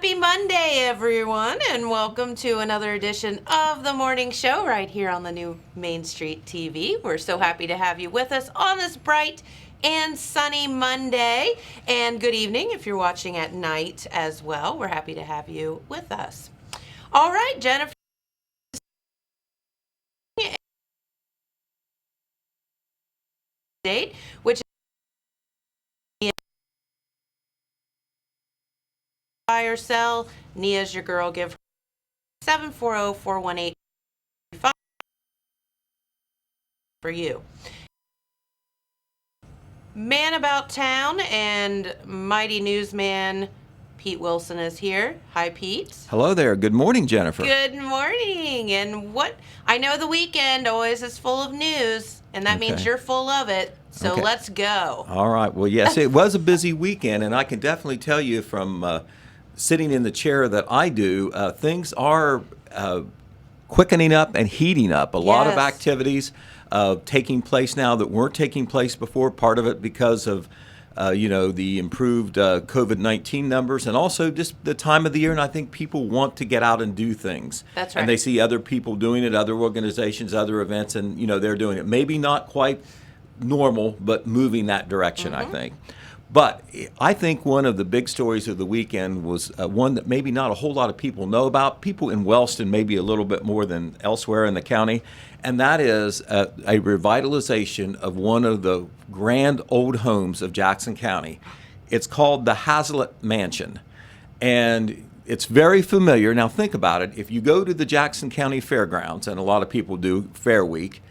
Happy Monday, everyone, and welcome to another edition of the morning show right here on the new Main Street TV. We're so happy to have you with us on this bright and sunny Monday. And good evening if you're watching at night as well. We're happy to have you with us. All right, Jennifer. Date, which is buy or sell. Nia's your girl. Give her 740-418 for you. Man About Town and mighty newsman Pete Wilson is here. Hi, Pete. Hello there. Good morning, Jennifer. Good morning. And I know the weekend always is full of news, and that means you're full of it. So let's go. All right. Well, yes, it was a busy weekend, and I can definitely tell you from sitting in the chair that I do, things are quickening up and heating up. A lot of activities taking place now that weren't taking place before. Part of it because of the improved COVID-19 numbers, and also just the time of the year. And I think people want to get out and do things. That's right. And they see other people doing it, other organizations, other events, and they're doing it. Maybe not quite normal, but moving that direction, I think. But I think one of the big stories of the weekend was one that maybe not a whole lot of people know about. People in Wellston maybe a little bit more than elsewhere in the county, and that is a revitalization of one of the grand old homes of Jackson County. It's called the Hazelet Mansion, and it's very familiar. Now think about it. If you go to the Jackson County Fairgrounds, and a lot of people do Fair Week,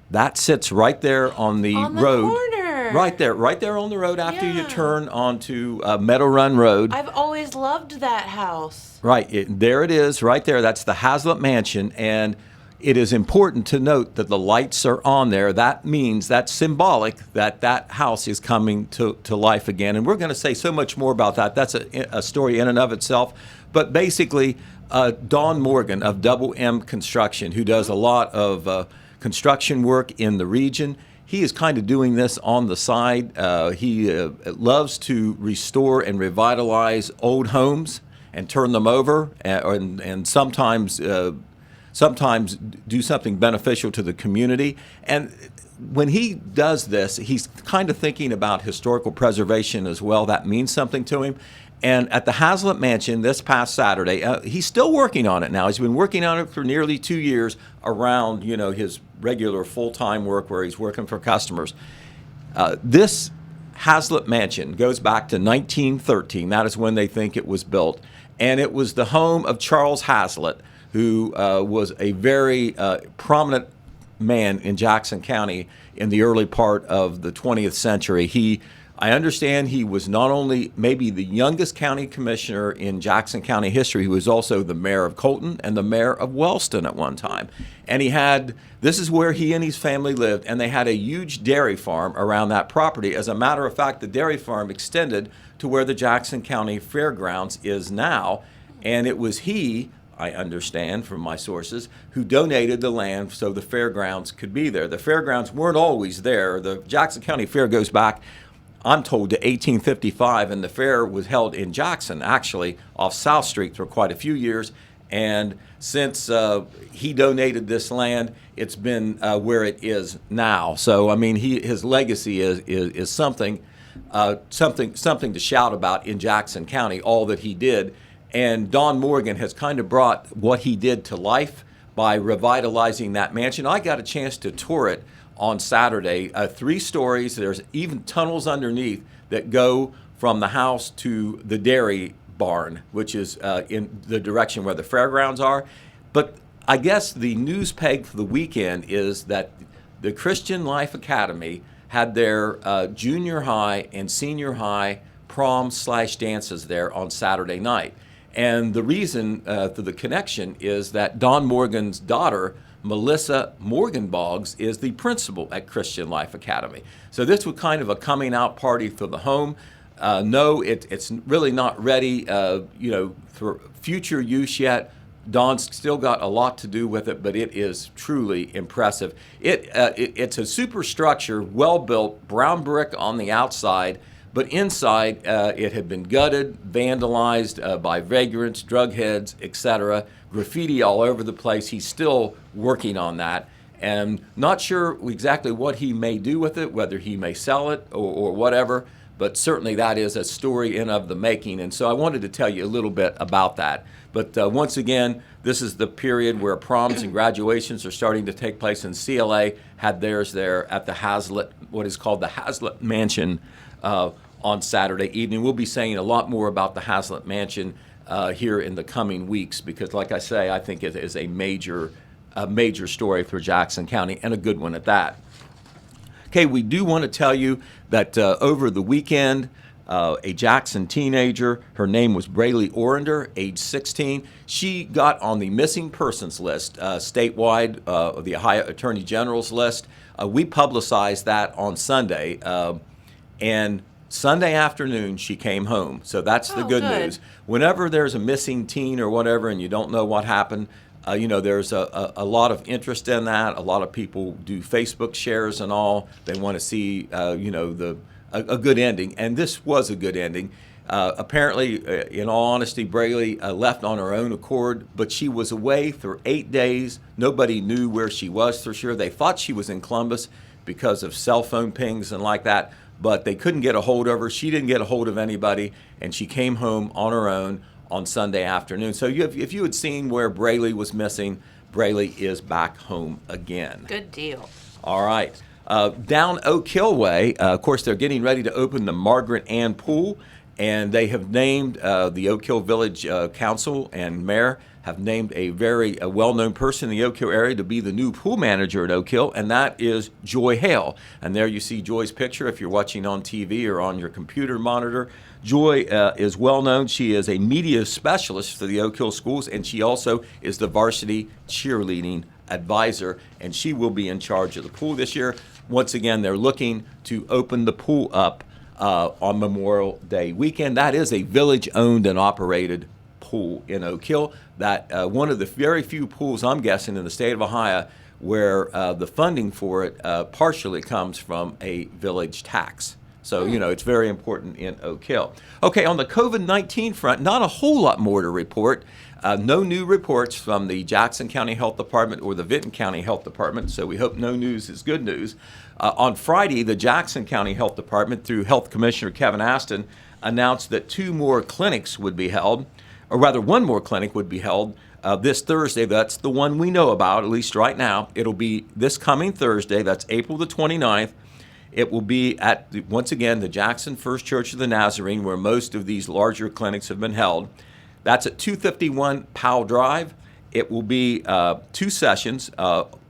that sits right there on the road. Corner. Right there on the road after you turn onto Meadow Run Road. I've always loved that house. Right, there it is, right there. That's the Hazelet Mansion, and it is important to note that the lights are on there. That means that's symbolic that that house is coming to life again, and we're going to say so much more about that. That's a story in and of itself, but basically, Don Morgan of Double M Construction, who does a lot of construction work in the region. He is kind of doing this on the side. He loves to restore and revitalize old homes and turn them over, and sometimes do something beneficial to the community. And when he does this, he's kind of thinking about historical preservation as well. That means something to him. And at the Hazelet Mansion this past Saturday, he's still working on it now. He's been working on it for nearly 2 years around, his regular full-time work where he's working for customers. This Hazelet Mansion goes back to 1913. That is when they think it was built. And it was the home of Charles Hazelet, who was a very prominent man in Jackson County in the early part of the 20th century. I understand he was not only maybe the youngest county commissioner in Jackson County history, he was also the mayor of Colton and the mayor of Wellston at one time. And this is where he and his family lived, and they had a huge dairy farm around that property. As a matter of fact, the dairy farm extended to where the Jackson County Fairgrounds is now, and it was he, I understand from my sources, who donated the land so the fairgrounds could be there. The fairgrounds weren't always there. The Jackson County Fair goes back, I'm told, to 1855, and the fair was held in Jackson, actually, off South Street for quite a few years. And since he donated this land, it's been where it is now. So, I mean, his legacy is something to shout about in Jackson County, all that he did. And Don Morgan has kind of brought what he did to life by revitalizing that mansion. I got a chance to tour it on Saturday. 3 stories. There's even tunnels underneath that go from the house to the dairy barn, which is in the direction where the fairgrounds are. But I guess the news peg for the weekend is that the Christian Life Academy had their junior high and senior high prom/dances there on Saturday night. And the reason for the connection is that Don Morgan's daughter, Melissa Morgan Boggs, is the principal at Christian Life Academy. So this was kind of a coming out party for the home. No, it's really not ready, for future use yet. Don's still got a lot to do with it, but it is truly impressive. It's a superstructure, well built, brown brick on the outside, but inside it had been gutted, vandalized by vagrants, drug heads, etc. Graffiti all over the place. He's still working on that, and not sure exactly what he may do with it, whether he may sell it or whatever, but certainly that is a story in of the making, and so I wanted to tell you a little bit about that. But once again, this is the period where proms and graduations are starting to take place, and CLA had theirs there at the Hazelet, what is called the Hazelet Mansion, on Saturday evening. We'll be saying a lot more about the Hazelet Mansion here in the coming weeks because, like I say, I think it is a major story for Jackson County, and a good one at that. Okay, we do want to tell you that over the weekend, a Jackson teenager, her name was Braylee Orender, age 16. She got on the missing persons list, statewide, the Ohio Attorney General's list. We publicized that on Sunday, and Sunday afternoon she came home. So that's the good news. Whenever there's a missing teen or whatever and you don't know what happened, there's a lot of interest in that. A lot of people do Facebook shares and all. They want to see, a good ending, and this was a good ending. Apparently, in all honesty, Braylee left on her own accord, but she was away for 8 days. Nobody knew where she was for sure. They thought she was in Columbus because of cell phone pings and like that, but they couldn't get a hold of her. She didn't get a hold of anybody, and she came home on her own on Sunday afternoon. So if you had seen where Braylee was missing, Braylee is back home again. Good deal. All right. Down Oak Hill Way, of course, they're getting ready to open the Margaret Ann Pool, and they have named the Oak Hill Village Council and Mayor have named a very well-known person in the Oak Hill area to be the new pool manager at Oak Hill, and that is Joy Hale. And there you see Joy's picture if you're watching on TV or on your computer monitor. Joy is well-known. She is a media specialist for the Oak Hill schools, and she also is the varsity cheerleading advisor, and she will be in charge of the pool this year. Once again, they're looking to open the pool up on Memorial Day weekend. That is a village-owned and operated pool in Oak Hill. That one of the very few pools, I'm guessing, in the state of Ohio where the funding for it partially comes from a village tax. So, it's very important in Oak Hill. Okay, on the COVID-19 front, not a whole lot more to report. No new reports from the Jackson County Health Department or the Vinton County Health Department, so we hope no news is good news. On Friday, the Jackson County Health Department, through Health Commissioner Kevin Aston, announced that 2 more clinics would be held, or rather 1 more clinic would be held this Thursday. That's the one we know about, at least right now. It'll be this coming Thursday, that's April the 29th. It will be at, once again, the Jackson First Church of the Nazarene, where most of these larger clinics have been held. That's at 251 Powell Drive. It will be 2 sessions,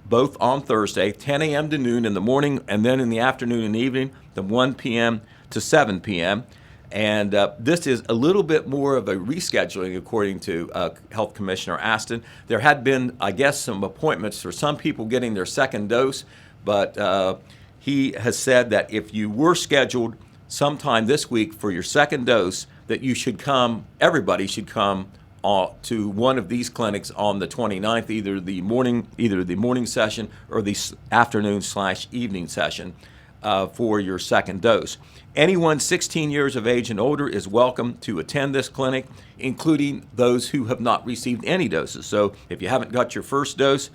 both on Thursday, 10 a.m. to noon in the morning, and then in the afternoon and evening, from 1 p.m. to 7 p.m. And this is a little bit more of a rescheduling, according to Health Commissioner Aston. There had been, I guess, some appointments for some people getting their second dose, but he has said that if you were scheduled sometime this week for your second dose, that you should come, everybody should come to one of these clinics on the 29th, either the morning session or the afternoon/evening session for your second dose. Anyone 16 years of age and older is welcome to attend this clinic, including those who have not received any doses. So if you haven't got your first dose,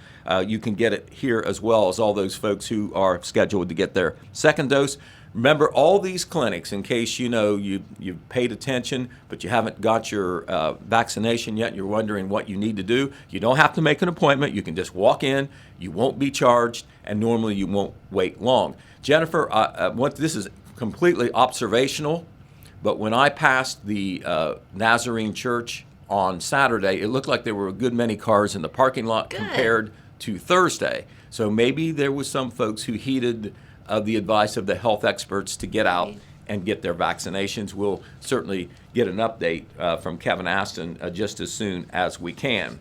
you can get it here, as well as all those folks who are scheduled to get their second dose. Remember, all these clinics, in case you've paid attention, but you haven't got your vaccination yet and you're wondering what you need to do, you don't have to make an appointment. You can just walk in, you won't be charged, and normally you won't wait long. Jennifer, this is completely observational, but when I passed the Nazarene Church on Saturday, it looked like there were a good many cars in the parking lot compared to Thursday. So maybe there was some folks who heeded the advice of the health experts to get out and get their vaccinations. We'll certainly get an update from Kevin Aston just as soon as we can.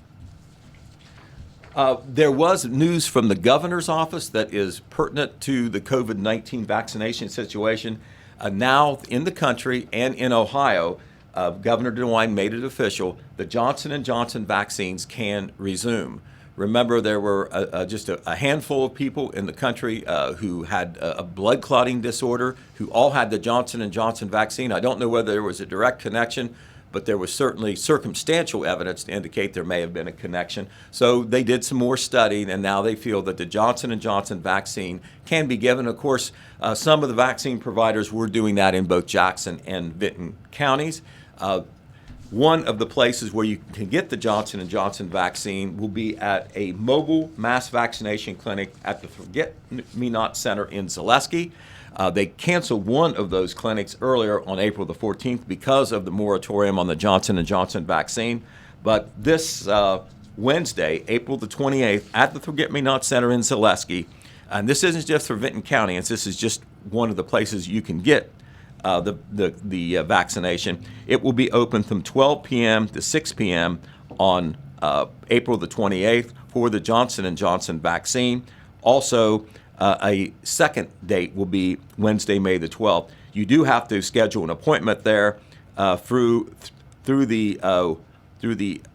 There was news from the governor's office that is pertinent to the COVID-19 vaccination situation. Now in the country and in Ohio, Governor DeWine made it official, the Johnson & Johnson vaccines can resume. Remember, there were just a handful of people in the country who had a blood clotting disorder, who all had the Johnson & Johnson vaccine. I don't know whether there was a direct connection, but there was certainly circumstantial evidence to indicate there may have been a connection. So they did some more studying, and now they feel that the Johnson & Johnson vaccine can be given. Of course, some of the vaccine providers were doing that in both Jackson and Vinton counties. One of the places where you can get the Johnson & Johnson vaccine will be at a mobile mass vaccination clinic at the Forget-Me-Not Center in Zaleski. They canceled one of those clinics earlier on April the 14th because of the moratorium on the Johnson & Johnson vaccine. But this Wednesday, April the 28th, at the Forget-Me-Not Center in Zaleski, and this isn't just for Vinton County, this is just one of the places you can get the vaccination. It will be open from 12 p.m. to 6 p.m. on April the 28th for the Johnson & Johnson vaccine. Also, a second date will be Wednesday, May the 12th. You do have to schedule an appointment there through the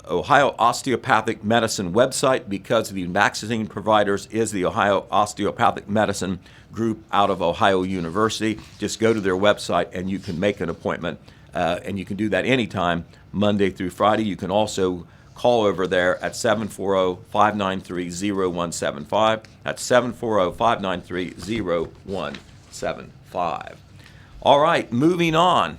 Ohio Osteopathic Medicine website, because the vaccine providers is the Ohio Osteopathic Medicine group out of Ohio University. Just go to their website and you can make an appointment, and you can do that anytime, Monday through Friday. You can also call over there at 740-593-0175. That's 740-593-0175. All right, moving on.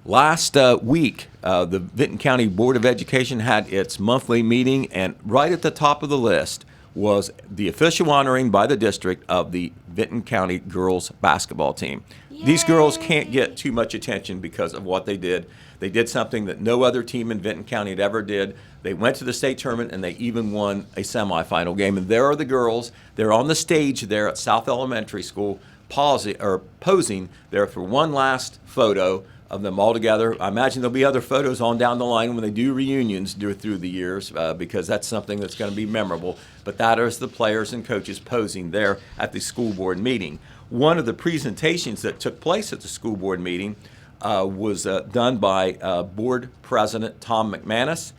Last week, the Vinton County Board of Education had its monthly meeting, and right at the top of the list was the official honoring by the district of the Vinton County girls basketball team. Yay. These girls can't get too much attention because of what they did. They did something that no other team in Vinton County had ever did. They went to the state tournament, and they even won a semifinal game. And there are the girls. They're on the stage there at South Elementary School, posing there for one last photo of them all together. I imagine there'll be other photos on down the line when they do reunions through the years, because that's something that's going to be memorable. But that is the players and coaches posing there at the school board meeting. One of the presentations that took place at the school board meeting was done by Board President Tom McManus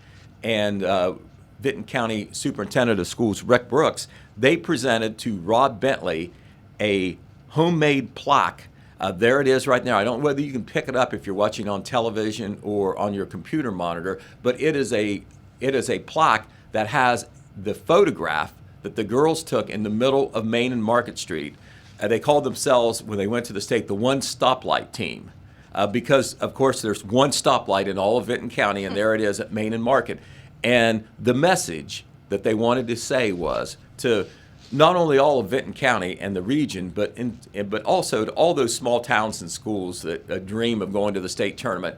and Vinton County Superintendent of Schools Rick Brooks. They presented to Rod Bentley a homemade plaque. There it is right now. I don't know whether you can pick it up if you're watching on television or on your computer monitor, but it is a plaque that has the photograph that the girls took in the middle of Main and Market Street. They called themselves, when they went to the state, the One Stoplight Team, because, of course, there's one stoplight in all of Vinton County, and there it is at Main and Market. And the message that they wanted to say was to not only all of Vinton County and the region, but also to all those small towns and schools that dream of going to the state tournament.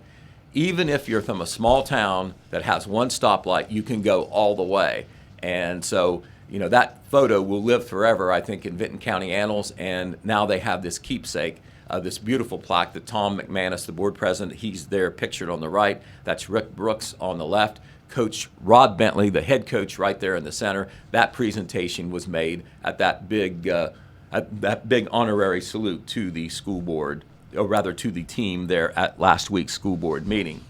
Even if you're from a small town that has one stoplight, you can go all the way. And so, that photo will live forever, I think, in Vinton County annals. And now they have this keepsake, this beautiful plaque that Tom McManus, the board president, he's there pictured on the right. That's Rick Brooks on the left. Coach Rod Bentley, the head coach, right there in the center. That presentation was made at that big honorary salute to the school board, or rather to the team there at last week's school board meeting.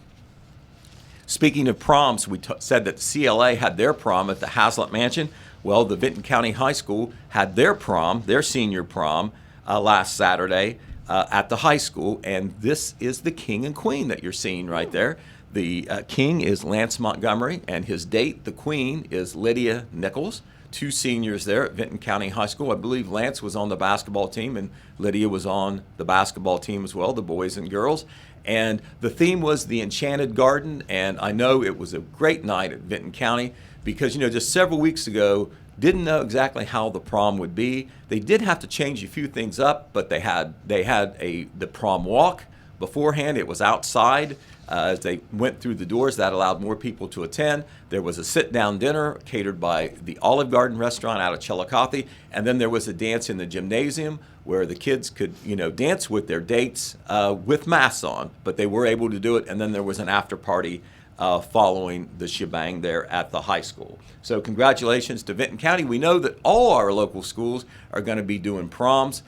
Speaking of proms, we said that CLA had their prom at the Hazelet Mansion. Well, the Vinton County High School had their prom, their senior prom, last Saturday at the high school, and this is the king and queen that you're seeing right there. The king is Lance Montgomery, and his date, the queen, is Lydia Nichols. Two seniors there at Vinton County High School. I believe Lance was on the basketball team, and Lydia was on the basketball team as well, the boys and girls. And the theme was the Enchanted Garden, and I know it was a great night at Vinton County because, just several weeks ago, didn't know exactly how the prom would be. They did have to change a few things up, but they had the prom walk beforehand. It was outside. As they went through the doors, that allowed more people to attend. There was a sit-down dinner catered by the Olive Garden restaurant out of Chillicothe, and then there was a dance in the gymnasium where the kids could, dance with their dates with masks on, but they were able to do it. And then there was an after party following the shebang there at the high school. So congratulations to Vinton County. We know that all our local schools are going to be doing proms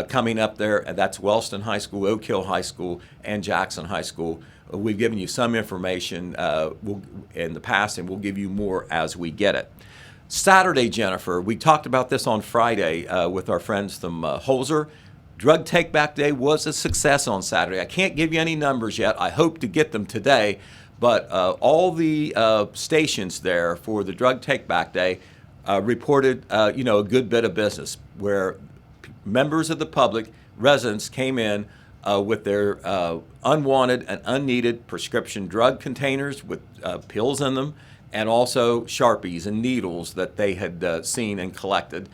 coming up there, and that's Wellston High School, Oak Hill High School, and Jackson High School. We've given you some information in the past, and we'll give you more as we get it. Saturday, Jennifer, we talked about this on Friday with our friends from Holzer. Drug Take Back Day was a success on Saturday. I can't give you any numbers yet. I hope to get them today. But all the stations there for the Drug Take Back Day reported, a good bit of business where members of the public, residents, came in with their unwanted and unneeded prescription drug containers with pills in them, and also Sharpies and needles that they had seen and collected.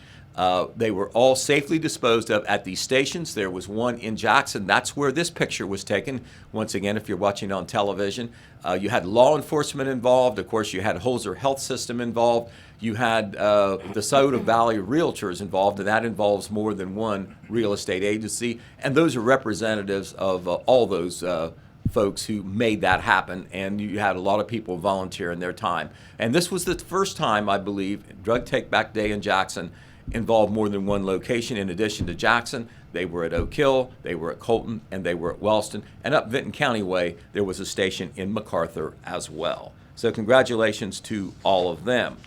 They were all safely disposed of at these stations. There was one in Jackson. That's where this picture was taken. Once again, if you're watching on television, you had law enforcement involved. Of course, you had Holzer Health System involved. You had the Soda Valley Realtors involved, and that involves more than one real estate agency. And those are representatives of all those folks who made that happen, and you had a lot of people volunteering their time. And this was the first time, I believe, Drug Take Back Day in Jackson involved more than one location. In addition to Jackson, they were at Oak Hill, they were at Colton, and they were at Wellston. And up Vinton County Way, there was a station in MacArthur as well. So congratulations to all of them.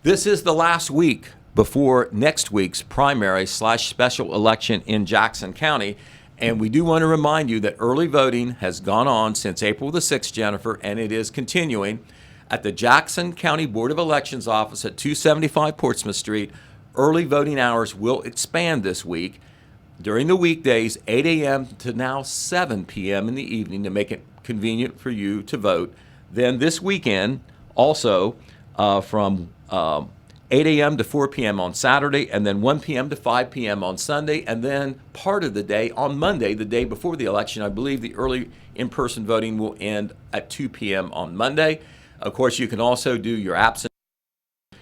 This is the last week before next week's primary/special election in Jackson County. And we do want to remind you that early voting has gone on since April the 6th, Jennifer, and it is continuing at the Jackson County Board of Elections office at 275 Portsmouth Street. Early voting hours will expand this week. During the weekdays, 8 a.m. to now 7 p.m. in the evening to make it convenient for you to vote. Then this weekend, also from 8 a.m. to 4 p.m. on Saturday, and then 1 p.m. to 5 p.m. on Sunday, and then part of the day on Monday, the day before the election. I believe the early in-person voting will end at 2 p.m. on Monday. Of course, you can also do your absentee.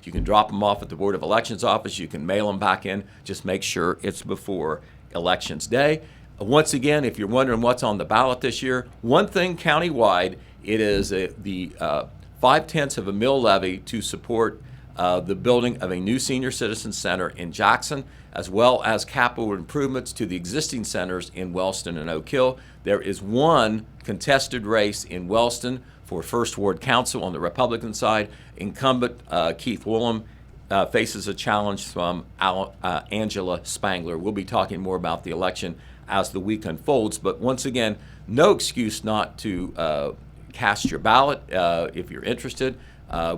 You can drop them off at the Board of Elections office. You can mail them back in. Just make sure it's before Elections Day. Once again, if you're wondering what's on the ballot this year, one thing countywide, it is the 0.5 of a mill levy to support the building of a new senior citizen center in Jackson, as well as capital improvements to the existing centers in Wellston and Oak Hill. There is one contested race in Wellston for First Ward Council on the Republican side. Incumbent Keith Woolham faces a challenge from Angela Spangler. We'll be talking more about the election as the week unfolds, but once again, no excuse not to cast your ballot if you're interested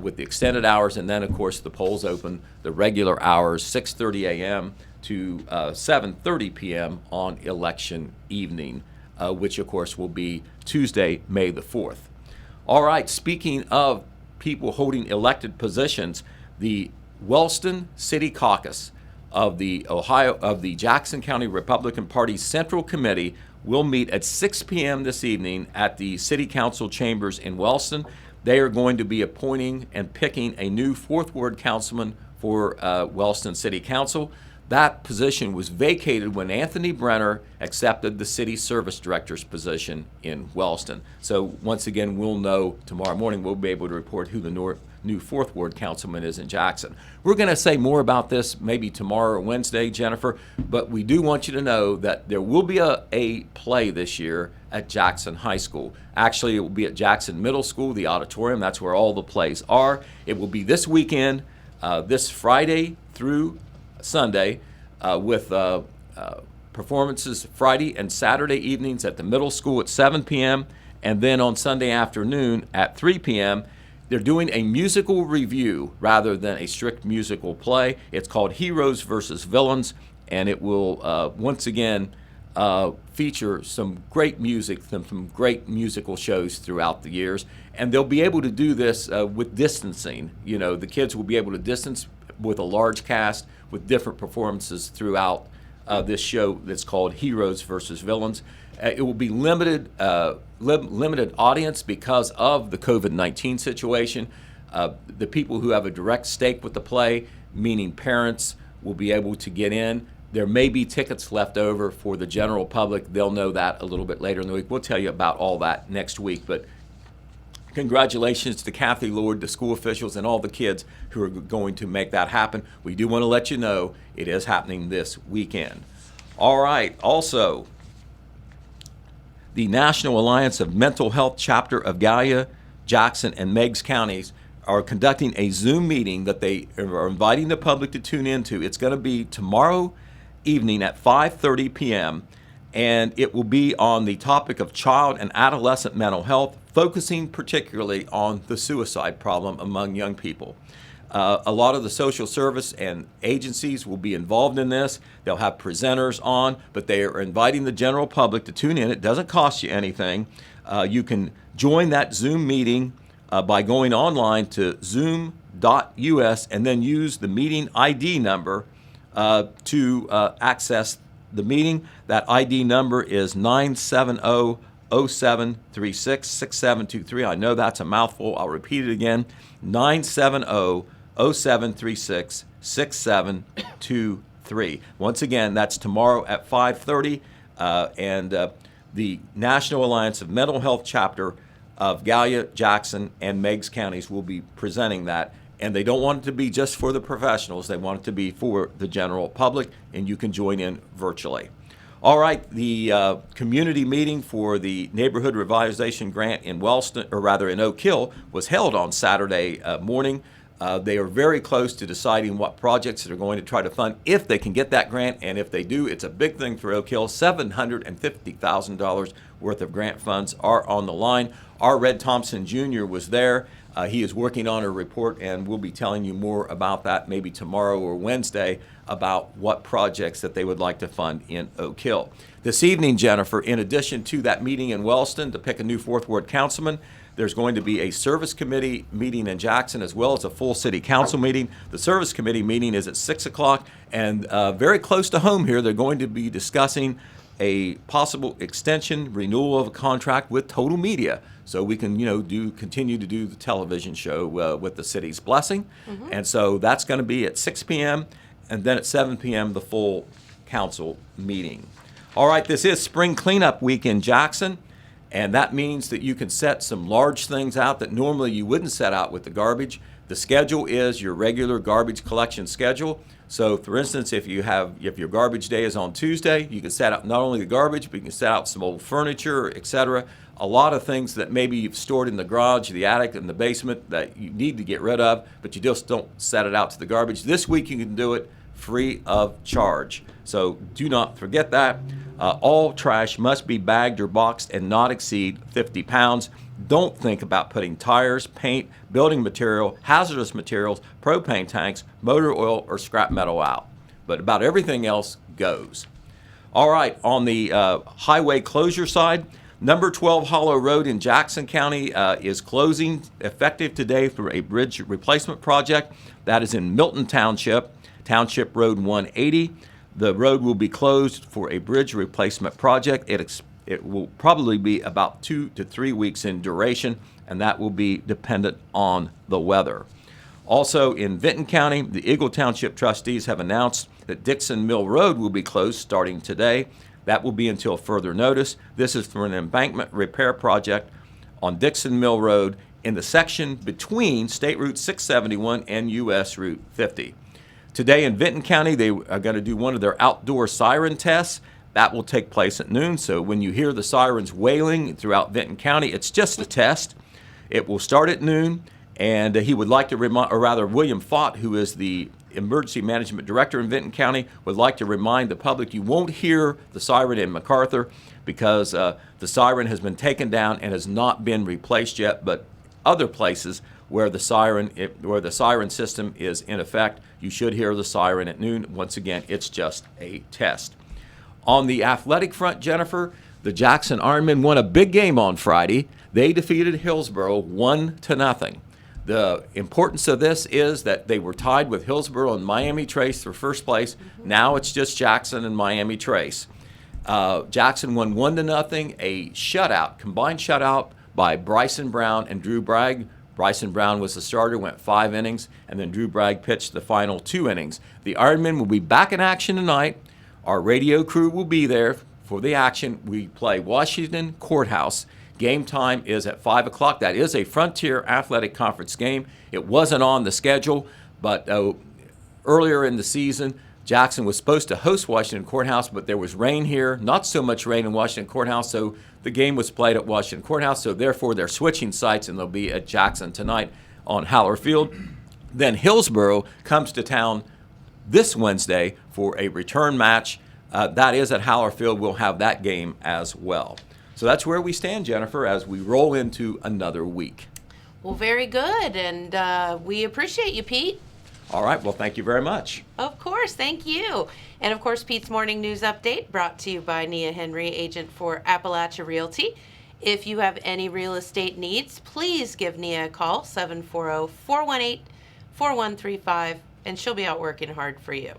with the extended hours, and then of course the polls open the regular hours, 6:30 a.m. to 7:30 p.m. on election evening, which of course will be Tuesday, May the 4th. All right, speaking of people holding elected positions, the Wellston City Caucus of the Jackson County Republican Party Central Committee will meet at 6 p.m. this evening at the City Council chambers in Wellston. They are going to be appointing and picking a new Fourth Ward councilman for Wellston City Council. That position was vacated when Anthony Brenner accepted the city service director's position in Wellston. So once again, we'll know tomorrow morning. We'll be able to report who the new Fourth Ward councilman is in Jackson. We're going to say more about this maybe tomorrow or Wednesday, Jennifer, but we do want you to know that there will be a play this year at Jackson High School. Actually, it will be at Jackson Middle School, the auditorium. That's where all the plays are. It will be this weekend, this Friday through Sunday, with performances Friday and Saturday evenings at the middle school at 7 p.m. and then on Sunday afternoon at 3 p.m. They're doing a musical review rather than a strict musical play. It's called Heroes versus Villains, and it will once again feature some great music from some great musical shows throughout the years. And they'll be able to do this with distancing. You know, the kids will be able to distance with a large cast with different performances throughout this show that's called Heroes versus Villains. It will be limited audience because of the COVID-19 situation. The people who have a direct stake with the play, meaning parents, will be able to get in. There may be tickets left over for the general public. They'll know that a little bit later in the week. We'll tell you about all that next week. But congratulations to Kathy Lord, the school officials, and all the kids who are going to make that happen. We do want to let you know it is happening this weekend. All right. Also, the National Alliance of Mental Health chapter of Gallia, Jackson, and Meigs counties are conducting a Zoom meeting that they are inviting the public to tune into. It's going to be tomorrow evening at 5:30 p.m., and it will be on the topic of child and adolescent mental health, focusing particularly on the suicide problem among young people. A lot of the social service and agencies will be involved in this. They'll have presenters on, but they are inviting the general public to tune in. It doesn't cost you anything. You can join that Zoom meeting by going online to zoom.us and then use the meeting ID number to access the meeting. That ID number is 970-0736-6723. I know that's a mouthful. I'll repeat it again. 970-0736-6723. Once again, that's tomorrow at 5:30, and the National Alliance of Mental Health Chapter of Gallia, Jackson, and Meigs counties will be presenting that. And they don't want it to be just for the professionals. They want it to be for the general public, and you can join in virtually. All right, the community meeting for the Neighborhood Revitalization Grant in Wellston, or rather in Oak Hill, was held on Saturday morning. They are very close to deciding what projects they're going to try to fund if they can get that grant, and if they do, it's a big thing for Oak Hill. $750,000 worth of grant funds are on the line. Our Red Thompson Jr. was there. He is working on a report, and we'll be telling you more about that maybe tomorrow or Wednesday about what projects that they would like to fund in Oak Hill. This evening, Jennifer, in addition to that meeting in Wellston to pick a new Fourth Ward councilman, there's going to be a service committee meeting in Jackson as well as a full city council meeting. The service committee meeting is at 6 o'clock, and very close to home here, they're going to be discussing a possible extension, renewal of a contract with Total Media, so we can, continue to do the television show with the city's blessing. Mm-hmm. And so that's going to be at 6 p.m., and then at 7 p.m., the full council meeting. All right, this is spring cleanup week in Jackson, and that means that you can set some large things out that normally you wouldn't set out with the garbage. The schedule is your regular garbage collection schedule. So, for instance, if your garbage day is on Tuesday, you can set out not only the garbage, but you can set out some old furniture, etc. A lot of things that maybe you've stored in the garage, the attic, and the basement that you need to get rid of, but you just don't set it out to the garbage. This week you can do it free of charge. So do not forget that. All trash must be bagged or boxed and not exceed 50 pounds. Don't think about putting tires, paint, building material, hazardous materials, propane tanks, motor oil, or scrap metal out. But about everything else goes. All right, on the highway closure side, number 12 Hollow Road in Jackson County is closing effective today for a bridge replacement project. That is in Milton Township, Township Road 180. The road will be closed for a bridge replacement project. It will probably be about 2 to 3 weeks in duration, and that will be dependent on the weather. Also in Vinton County, the Eagle Township trustees have announced that Dixon Mill Road will be closed starting today. That will be until further notice. This is for an embankment repair project on Dixon Mill Road in the section between State Route 671 and U.S. Route 50. Today in Vinton County, they are going to do one of their outdoor siren tests. That will take place at noon, so when you hear the sirens wailing throughout Vinton County, it's just a test. It will start at noon, and he would like to William Fott, who is the Emergency Management Director in Vinton County, would like to remind the public you won't hear the siren in MacArthur because the siren has been taken down and has not been replaced yet, but other places where the siren system is in effect, you should hear the siren at noon. Once again, it's just a test. On the athletic front, Jennifer, the Jackson Ironmen won a big game on Friday. They defeated Hillsborough 1-0. The importance of this is that they were tied with Hillsborough and Miami Trace for first place. Mm-hmm. Now it's just Jackson and Miami Trace. Jackson won 1-0, a shutout, combined shutout by Bryson Brown and Drew Bragg. Bryson Brown was the starter, went 5 innings, and then Drew Bragg pitched the final 2 innings. The Ironmen will be back in action tonight. Our radio crew will be there for the action. We play Washington Courthouse. Game time is at 5 o'clock. That is a Frontier Athletic Conference game. It wasn't on the schedule, but earlier in the season, Jackson was supposed to host Washington Courthouse, but there was rain here, not so much rain in Washington Courthouse, so the game was played at Washington Courthouse, so therefore they're switching sites and they'll be at Jackson tonight. on Haller Field. Then Hillsboro comes to town this Wednesday for a return match. That is at Haller Field. We'll have that game as well. So that's where we stand, Jennifer, as we roll into another week. Well, very good, and we appreciate you, Pete. All right. Well, thank you very much. Of course. Thank you. And, of course, Pete's Morning News Update brought to you by Nia Henry, agent for Appalachia Realty. If you have any real estate needs, please give Nia a call, 740-418-4135, and she'll be out working hard for you.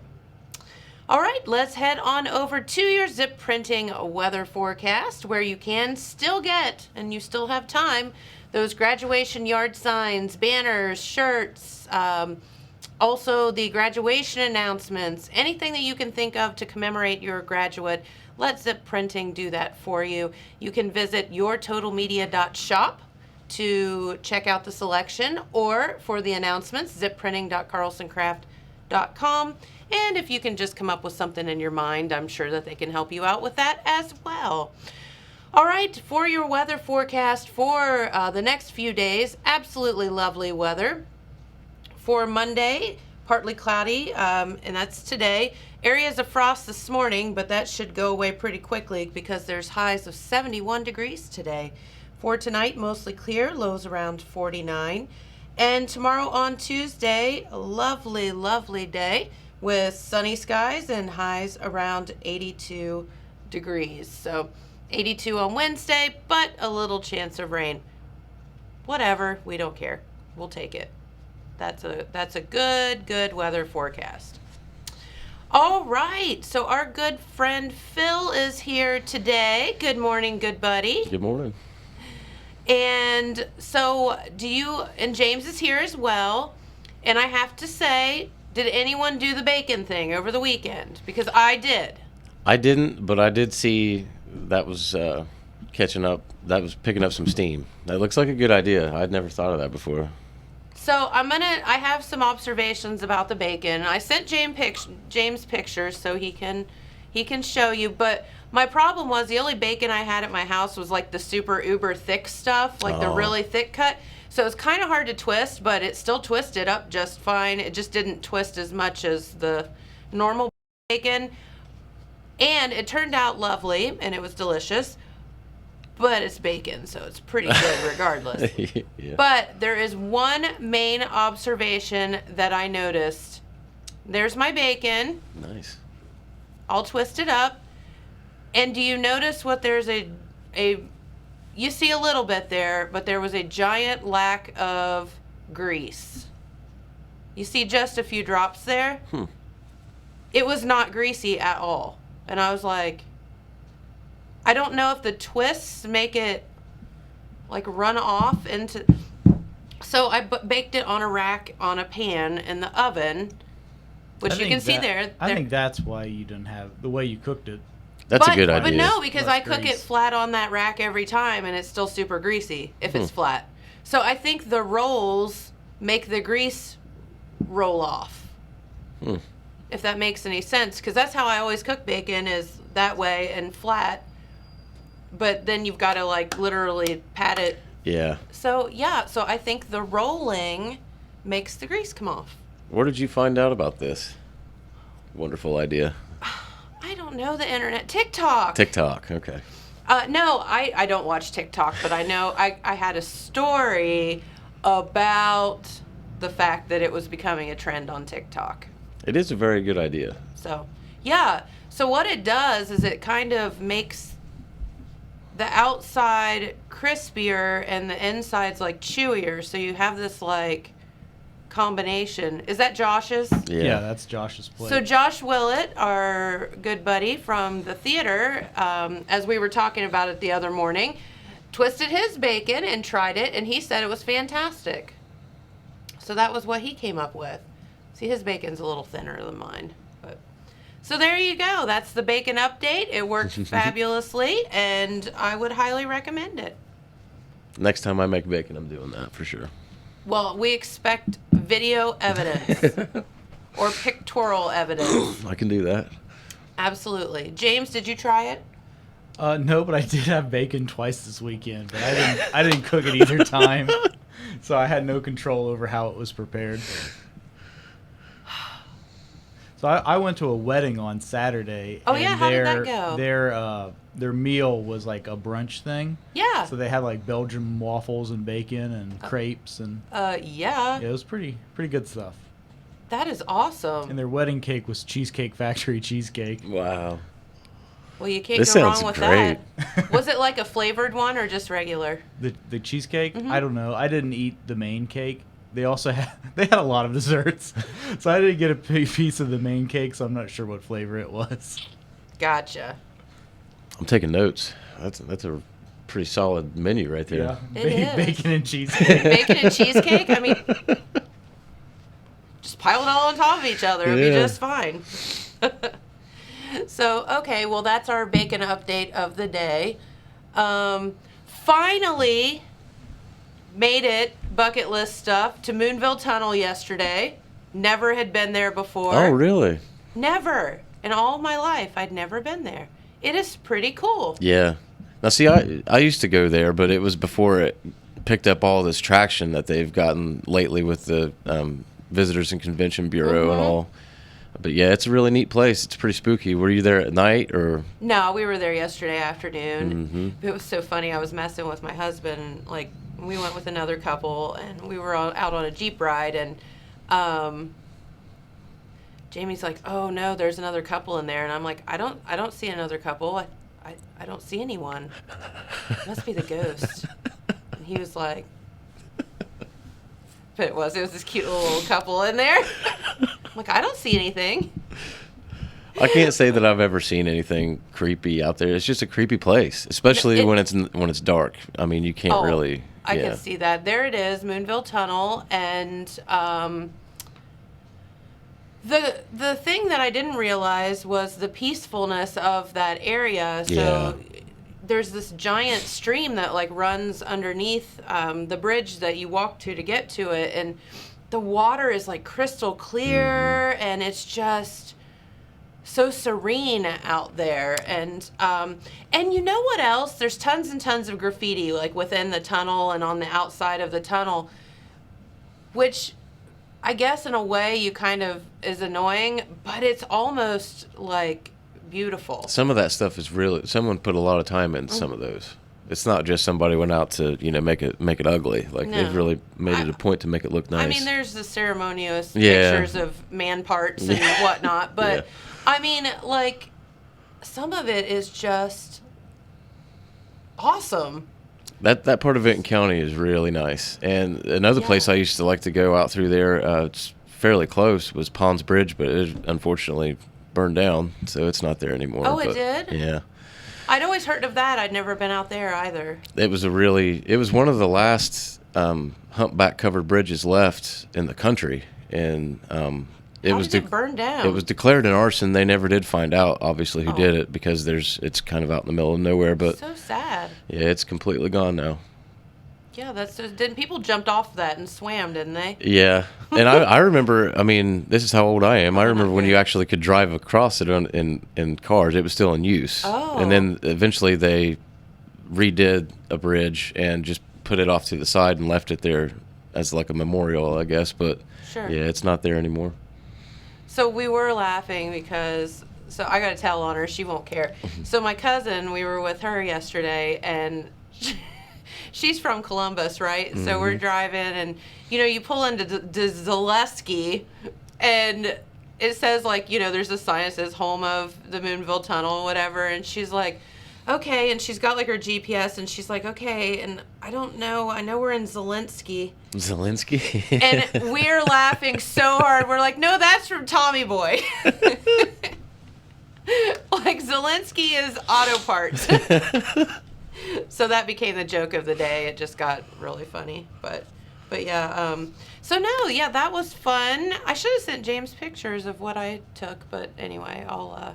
All right, let's head on over to your Zip Printing weather forecast, where you can still get, and you still have time, those graduation yard signs, banners, shirts, also the graduation announcements, anything that you can think of to commemorate your graduate. Let Zip Printing do that for you. You can visit yourtotalmedia.shop to check out the selection, or for the announcements, zipprinting.carlsoncraft.com. And if you can just come up with something in your mind, I'm sure that they can help you out with that as well. All right, for your weather forecast for the next few days, absolutely lovely weather. For Monday, partly cloudy, and that's today. Areas of frost this morning, but that should go away pretty quickly because there's highs of 71 degrees today. For tonight, mostly clear, lows around 49. And tomorrow on Tuesday, a lovely, lovely day with sunny skies and highs around 82 degrees. So 82 on Wednesday, but a little chance of rain. Whatever, we don't care. We'll take it. That's a good weather forecast. All right, so our good friend Phil is here today. Good morning, good buddy. Good morning. And so and James is here as well. And I have to say, did anyone do the bacon thing over the weekend? Because I did. I didn't, but I did see that was catching up. That was picking up some steam. That looks like a good idea. I'd never thought of that before. So I have some observations about the bacon. I sent James pictures so he can show you. But my problem was the only bacon I had at my house was like the super uber thick stuff, like the really thick cut. So it's kind of hard to twist, but it still twisted up just fine. It just didn't twist as much as the normal bacon. And it turned out lovely, and it was delicious. But it's bacon, so it's pretty good regardless. Yeah. But there is one main observation that I noticed. There's my bacon. Nice. All twisted up. And do you notice what there's you see a little bit there, but there was a giant lack of grease. You see just a few drops there? It was not greasy at all. And I was like, I don't know if the twists make it like run off into. So I baked it on a rack on a pan in the oven, which you can see there. I think that's why you didn't have the way you cooked it. That's a good idea. But no, because I cook grease. it flat on that rack every time, and it's still super greasy if it's flat. So I think the rolls make the grease roll off. If that makes any sense, because that's how I always cook bacon, is that way and flat. But then you've got to like literally pat it. Yeah. So I think the rolling makes the grease come off. Where did you find out about this wonderful idea? I don't know the internet. TikTok. TikTok. Okay. No, I don't watch TikTok, but I know I had a story about the fact that it was becoming a trend on TikTok. It is a very good idea. So, yeah. So what it does is it kind of makes the outside crispier and the inside's like chewier. So you have this like combination. Is that Josh's? Yeah, that's Josh's plate. So Josh Willett, our good buddy from the theater, as we were talking about it the other morning, twisted his bacon and tried it, and he said it was fantastic. So that was what he came up with. See, his bacon's a little thinner than mine. So there you go. That's the bacon update. It worked fabulously, and I would highly recommend it. Next time I make bacon, I'm doing that for sure. Well, we expect video evidence or pictorial evidence. I can do that. Absolutely. James, did you try it? No, but I did have bacon twice this weekend, but I didn't cook it either time. So I had no control over how it was prepared. So I went to a wedding on Saturday. Oh, and yeah? How did that go? Their meal was like a brunch thing. Yeah. So they had like Belgian waffles and bacon and crepes and Yeah. it was pretty good stuff. That is awesome. And their wedding cake was Cheesecake Factory cheesecake. Wow. Well, you can't This go sounds wrong with great. that. Was it like a flavored one or just regular? The cheesecake? Mm-hmm. I don't know. I didn't eat the main cake. They also had a lot of desserts, so I didn't get a piece of the main cake. So I'm not sure what flavor it was. Gotcha. I'm taking notes. That's a pretty solid menu right there. Yeah, It is. bacon and cheesecake. Bacon and cheesecake? I mean, just pile it all on top of each other. It'll be Yeah. just fine. So, okay, well, that's our bacon update of the day. Finally made it, bucket list stuff, to Moonville Tunnel yesterday. Never had been there before. Oh, really? Never. In all my life, I'd never been there. It is pretty cool. Yeah. Now, see, I used to go there, but it was before it picked up all this traction that they've gotten lately with the Visitors and Convention Bureau and all. But yeah, it's a really neat place. It's pretty spooky. Were you there at night or? No, we were there yesterday afternoon. Mm-hmm. It was so funny. I was messing with my husband, and like we went with another couple, and we were out on a Jeep ride, and Jamie's like, "Oh no, there's another couple in there," and I'm like, "I don't see another couple. I don't see anyone. It must be the ghost." And he was like, "But it was this cute little couple in there." I'm like, "I don't see anything." I can't say that I've ever seen anything creepy out there. It's just a creepy place, especially when it's dark. I mean, you can't really. I Yeah. can see that. There it is, Moonville Tunnel, and the thing that I didn't realize was the peacefulness of that area. So there's this giant stream that like runs underneath the bridge that you walk to get to it, and the water is like crystal clear, and it's just so serene out there. And you know what else? There's tons and tons of graffiti like within the tunnel and on the outside of the tunnel, which I guess in a way you kind of is annoying, but it's almost like beautiful. Some of that stuff is really. Someone put a lot of time into some of those. It's not just somebody went out to make it ugly. Like No. they've really made it a point to make it look nice. I mean, there's the ceremonious Yeah. pictures of man parts and whatnot, but Yeah. I mean, like, some of it is just awesome. That part of Vinton County is really nice. And another place I used to like to go out through there, it's fairly close, was Pons Bridge, but it unfortunately burned down, so it's not there anymore. Oh, it But, did? Yeah. I'd always heard of that. I'd never been out there either. It was one of the last humpback covered bridges left in the country, and How did it burn down? It was declared an arson. They never did find out, obviously, who did it, because it's kind of out in the middle of nowhere. But so sad. yeah, it's completely gone now. Yeah, that's just, didn't people jumped off that and swam, didn't they? Yeah, and I remember. I mean, this is how old I am. I remember when you actually could drive across it in cars. It was still in use. Oh. And then eventually they redid a bridge and just put it off to the side and left it there as like a memorial, I guess. But Sure. yeah, it's not there anymore. So we were laughing because, so I got to tell on her, she won't care. So my cousin, we were with her yesterday, and she's from Columbus, right? So we're driving, and, you pull into Zaleski, and it says, like, there's a sign that says home of the Moonville Tunnel, whatever, and she's like, okay, and she's got, like, her GPS, and she's like, okay, and I don't know, I know we're in Zelensky. Zelensky. And we're laughing so hard. We're like, no, that's from Tommy Boy. Like, Zelensky is auto parts. So that became the joke of the day. It just got really funny. But yeah. So no, yeah, that was fun. I should have sent James pictures of what I took. But anyway, I'll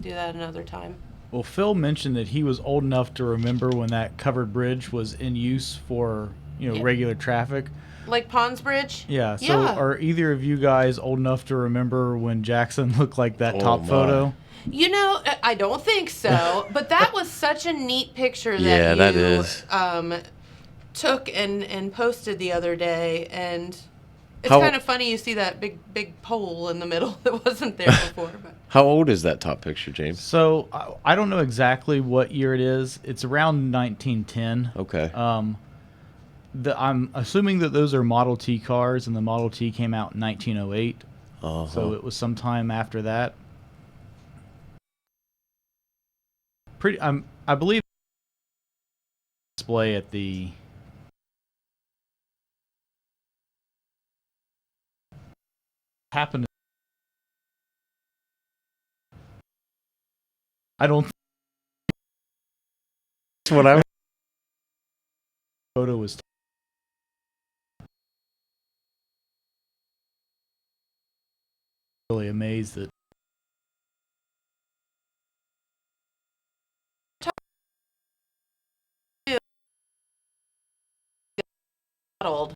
do that another time. Well, Phil mentioned that he was old enough to remember when that covered bridge was in use for, regular traffic. Like Pons Bridge? Yeah. So are either of you guys old enough to remember when Jackson looked like that top my. photo? I don't think so. But that was such a neat picture that Yeah, you that is. took and posted the other day, and it's How- kind of funny you see that big pole in the middle that wasn't there before. But How old is that top picture, James? So I don't know exactly what year it is. It's around 1910. Okay. I'm assuming that those are Model T cars, and the Model T came out in 1908. Uh-huh. So it was sometime after that. I believe display at the happened. I don't. When I Photo was really amazed that modeled.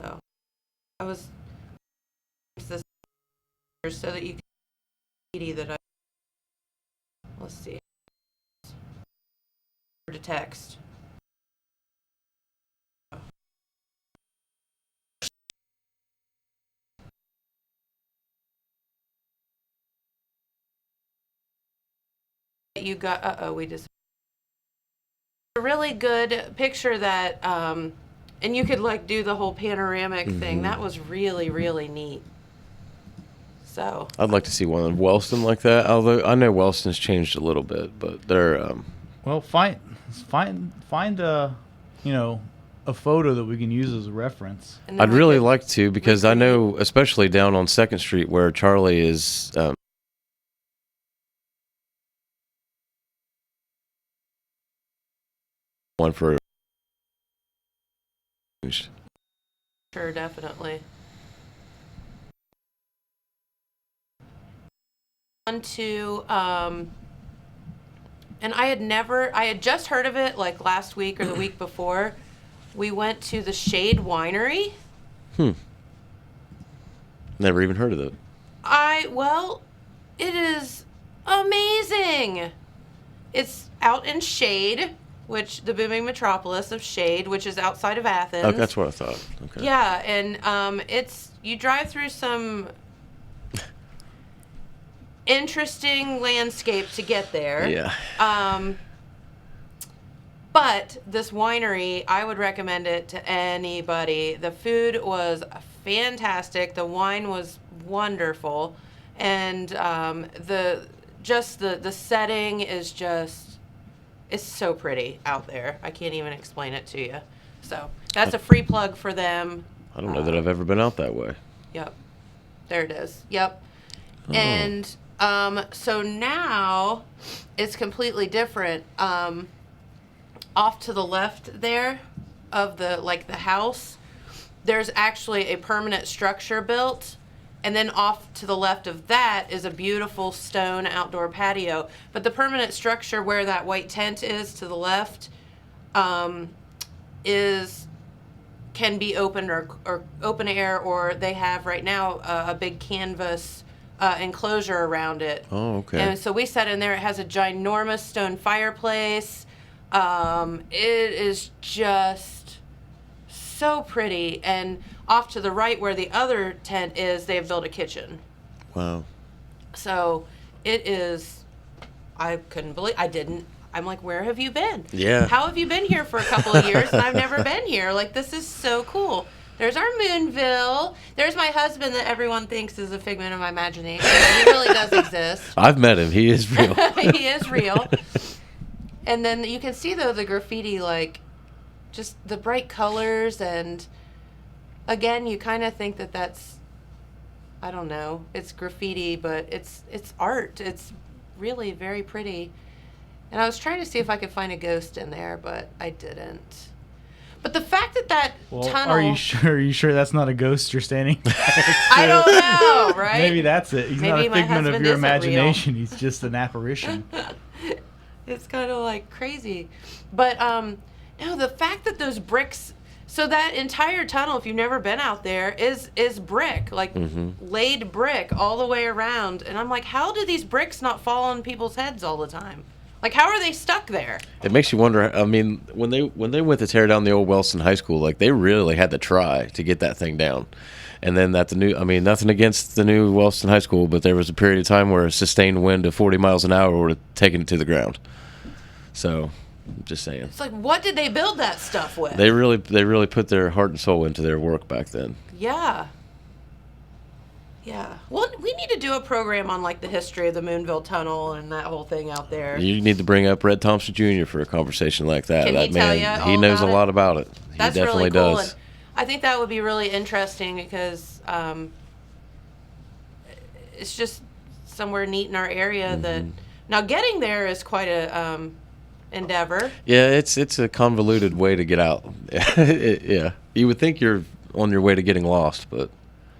So I was this so that you can see that I. Let's see. To text. You got. We just. A really good picture that, and you could like do the whole panoramic thing. That was really neat. So. I'd like to see one in Wellston like that. Although I know Wellston's changed a little bit, but they're well, find a a photo that we can use as a reference. And then I'd we really could- like to, because I know, especially down on 2nd Street where Charlie is. One for. Sure, definitely. On to, and I had just heard of it like last week or the week before. We went to the Shade Winery. Never even heard of it. Well, it is amazing. It's out in Shade, which the booming metropolis of Shade, which is outside of Athens. Oh, that's what I thought. Okay. Yeah, and you drive through some interesting landscape to get there. Yeah. But this winery, I would recommend it to anybody. The food was fantastic. The wine was wonderful, and the setting is just. It's so pretty out there. I can't even explain it to you. So that's a free plug for them. I don't know that I've ever been out that way. Yep. There it is. Yep. Oh. And so now it's completely different. Off to the left there of the house, there's actually a permanent structure built. And then off to the left of that is a beautiful stone outdoor patio. But the permanent structure where that white tent is to the left can be opened or open air, or they have right now a big canvas enclosure around it. Oh, okay. And so we sat in there. It has a ginormous stone fireplace. It is just so pretty. And off to the right where the other tent is, they've built a kitchen. Wow. So it is, I couldn't believe, I'm like, where have you been? Yeah. How have you been here for a couple of years and I've never been here? Like, this is so cool. There's our Moonville. There's my husband that everyone thinks is a figment of my imagination. He really does exist. I've met him. He is real. He is real. And then you can see, though, the graffiti, like, just the bright colors. And, again, you kind of think that that's, I don't know, it's graffiti, but it's art. It's really very pretty. And I was trying to see if I could find a ghost in there, but I didn't. But the fact that tunnel... Are you sure that's not a ghost you're standing next to? I don't know, right? Maybe that's it. He's Maybe not my a figment of husband your isn't real. imagination. He's just an apparition. It's kind of like crazy. But no, the fact that those bricks... So that entire tunnel, if you've never been out there, is brick, like laid brick all the way around. And I'm like, how do these bricks not fall on people's heads all the time? Like, how are they stuck there? It makes you wonder. I mean, when they went to tear down the old Wellston High School, like they really had to try to get that thing down. And then nothing against the new Wellston High School, but there was a period of time where a sustained wind of 40 miles an hour would have taken it to the ground. So, I'm just saying. It's like, what did they build that stuff with? They really put their heart and soul into their work back then. Yeah. Yeah. Well, we need to do a program on like the history of the Moonville Tunnel and that whole thing out there. You need to bring up Red Thompson Jr. for a conversation like that. Can that he tell man, you he all knows a about it? lot about it. That's he definitely really cool. does. And I think that would be really interesting because it's just somewhere neat in our area that now getting there is quite a endeavor. Yeah, it's a convoluted way to get out. Yeah, you would think you're on your way to getting lost, but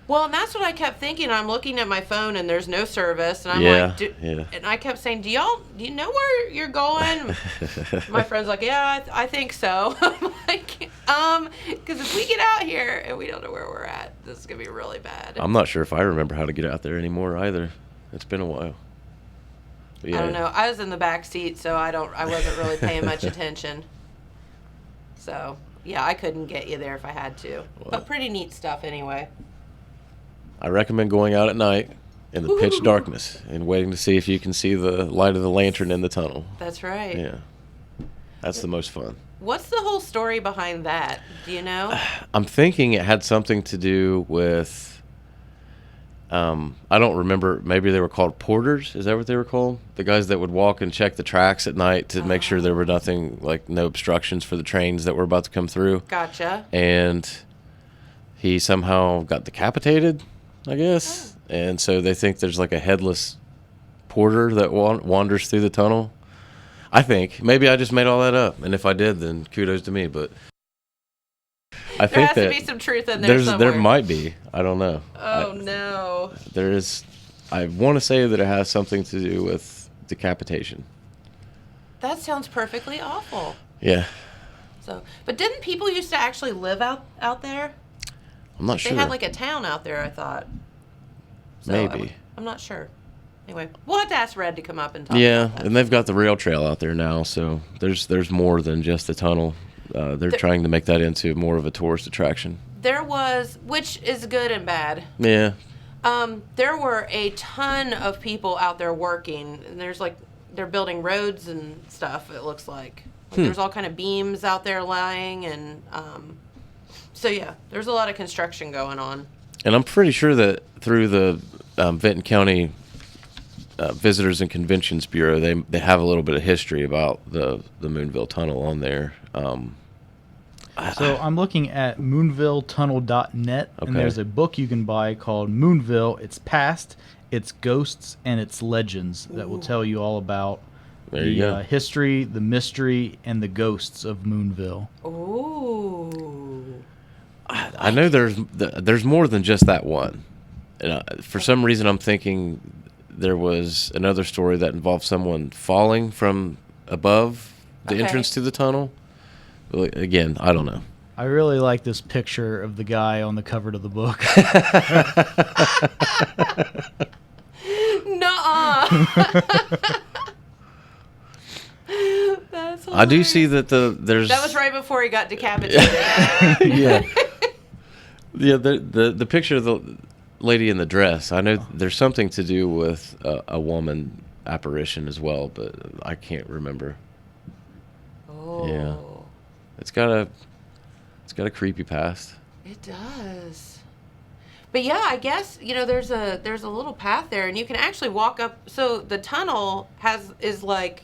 Well, and that's what I kept thinking. I'm looking at my phone and there's no service, and I'm like, and I kept saying, do you know where you're going? My friend's like, yeah, I think so. I'm like, because if we get out here and we don't know where we're at, this is gonna be really bad. I'm not sure if I remember how to get out there anymore either. It's been a while. But yeah. I don't know. I was in the back seat, so I wasn't really paying much attention. So yeah, I couldn't get you there if I had to. But pretty neat stuff anyway. I recommend going out at night in the pitch darkness and waiting to see if you can see the light of the lantern in the tunnel. That's right. Yeah. That's the most fun. What's the whole story behind that? Do you know? I'm thinking it had something to do with, I don't remember, maybe they were called porters. Is that what they were called? The guys that would walk and check the tracks at night to make sure there were nothing, like no obstructions for the trains that were about to come through. Gotcha. And he somehow got decapitated, I guess. And so they think there's like a headless porter that wanders through the tunnel. I think. Maybe I just made all that up. And if I did, then kudos to me. But I think has that to be some truth in there somewhere. there might be. I don't know. Oh, no. There is. I want to say that it has something to do with decapitation. That sounds perfectly awful. Yeah. So, but didn't people used to actually live out there? I'm not sure. They had like a town out there, I thought. So Maybe. I'm not sure. Anyway, we'll have to ask Red to come up and talk Yeah, about that. and they've got the rail trail out there now, so there's more than just the tunnel. They're trying to make that into more of a tourist attraction. There was, which is good and bad. Yeah. There were a ton of people out there working, and they're building roads and stuff. It looks like there's all kind of beams out there lying, and so yeah, there's a lot of construction going on. And I'm pretty sure that through the Benton County Visitors and Conventions Bureau, they have a little bit of history about the Moonville Tunnel on there. So I'm looking at moonvilletunnel.net, Okay. and there's a book you can buy called Moonville, Its Past, Its Ghosts, and Its Legends that will tell you all about There you go. history, the mystery, and the ghosts of Moonville. Ooh. I know there's more than just that one. And for some reason, I'm thinking there was another story that involved someone falling from above the Okay. entrance to the tunnel. Well, again, I don't know. I really like this picture of the guy on the cover of the book. Nuh-uh. That's I do hilarious. see that there's That was right before he got decapitated. yeah. Yeah, the picture of the lady in the dress, I know there's something to do with a woman apparition as well, but I can't remember. Oh. Yeah. It's got a creepy past. It does. But yeah, I guess, there's a little path there, and you can actually walk up. So the tunnel is like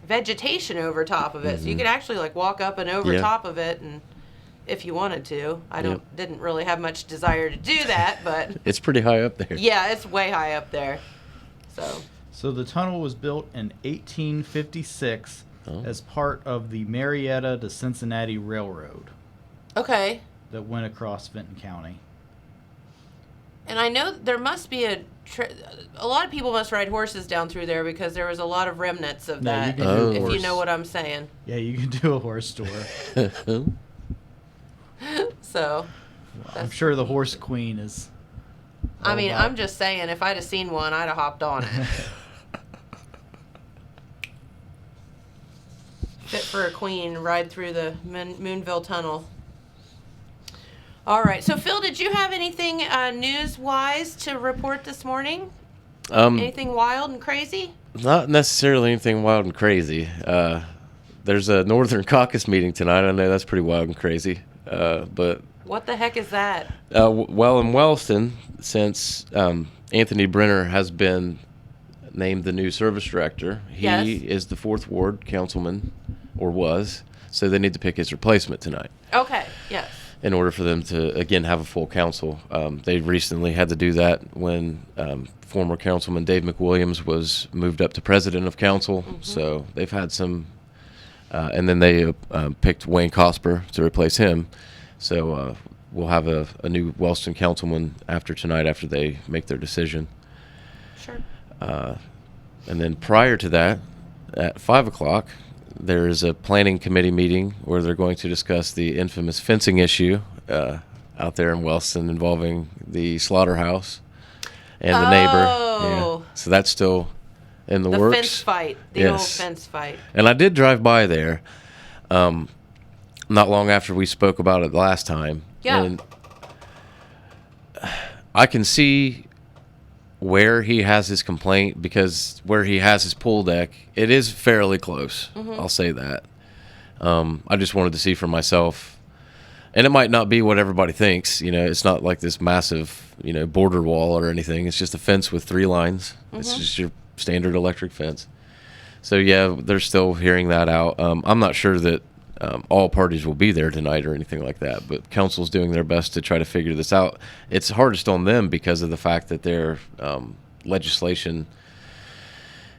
vegetation over top of it. So you could actually like walk up and over Yeah. top of it, and if you wanted to. I didn't really have much desire to do that, but It's pretty high up there. yeah, it's way high up there. So the tunnel was built in 1856 as part of the Marietta to Cincinnati Railroad Okay. that went across Benton County. And I know there must be a lot of people must ride horses down through there because there was a lot of remnants of Yeah, you that, can do if you horse. know what I'm saying. Yeah, you can do a horse tour. So, I'm sure the horse queen is. I mean, all about- I'm just saying, if I'd have seen one, I'd have hopped on it. Fit for a queen, ride through the Moonville Tunnel. All right. So, Phil, did you have anything news-wise to report this morning? Anything wild and crazy? Not necessarily anything wild and crazy. There's a Northern Caucus meeting tonight. I know that's pretty wild and crazy. But What the heck is that? well, in Wellston, since Anthony Brenner has been named the new service director, he Yes. is the 4th Ward councilman, or was, so they need to pick his replacement tonight Okay. Yes. in order for them to, again, have a full council. They recently had to do that when former councilman Dave McWilliams was moved up to president of council, so they've had some, and then they picked Wayne Cosper to replace him. So we'll have a new Wellston councilman after tonight after they make their decision. Sure. And then prior to that, at 5 o'clock, there is a planning committee meeting where they're going to discuss the infamous fencing issue out there in Wellston involving the slaughterhouse and the neighbor. Oh. Yeah. So that's still in the The works. fence fight. The Yes. old fence fight. And I did drive by there not long after we spoke about it last time. Yeah. And I can see where he has his complaint, because where he has his pool deck, it is fairly close. I'll say that. I just wanted to see for myself. And it might not be what everybody thinks. You know, it's not like this massive, border wall or anything. It's just a fence with 3 lines. It's just your standard electric fence. So, yeah, they're still hearing that out. I'm not sure that all parties will be there tonight or anything like that, but council's doing their best to try to figure this out. It's hardest on them because of the fact that their legislation.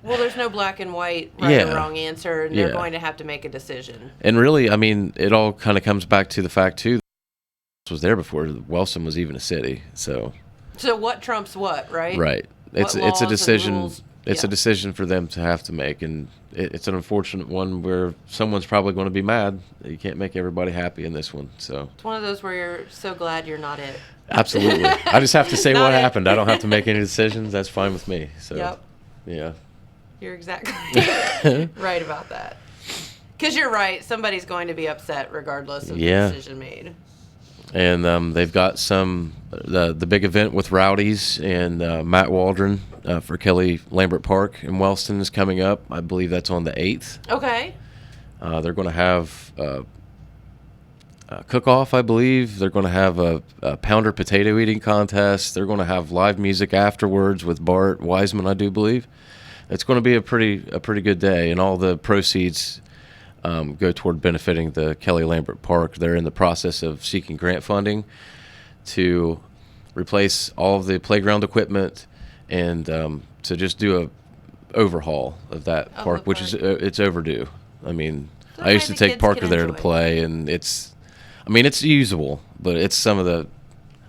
Well, there's no black and white right or Yeah. wrong answer, and they're Yeah. going to have to make a decision. And really, I mean, it all kind of comes back to the fact, too, that was there before Wellston was even a city. So what trumps what, right? right. It's laws a and decision. rules? It's Yeah. a decision for them to have to make, and it's an unfortunate one where someone's probably going to be mad. You can't make everybody happy in this one. So It's one of those where you're so glad you're not it. absolutely, I just have to say Not what it. happened. I don't have to make any decisions. That's fine with me. So Yep. yeah. You're exactly right about that. Because you're right. Somebody's going to be upset regardless of Yeah. the decision made. And they've got the big event with Rowdies and Matt Waldron for Kelly Lambert Park in Wellston is coming up. I believe that's on the 8th. Okay. They're going to have a cook-off, I believe. They're going to have a pounder potato eating contest. They're going to have live music afterwards with Bart Wiseman, I do believe. It's going to be a pretty good day, and all the proceeds go toward benefiting the Kelly Lambert Park. They're in the process of seeking grant funding to replace all of the playground equipment and to just do a overhaul of that Of park, the which is park. it's overdue. I mean, So I used to maybe take kids Parker can there to enjoy. play, and it's usable, but it's some of the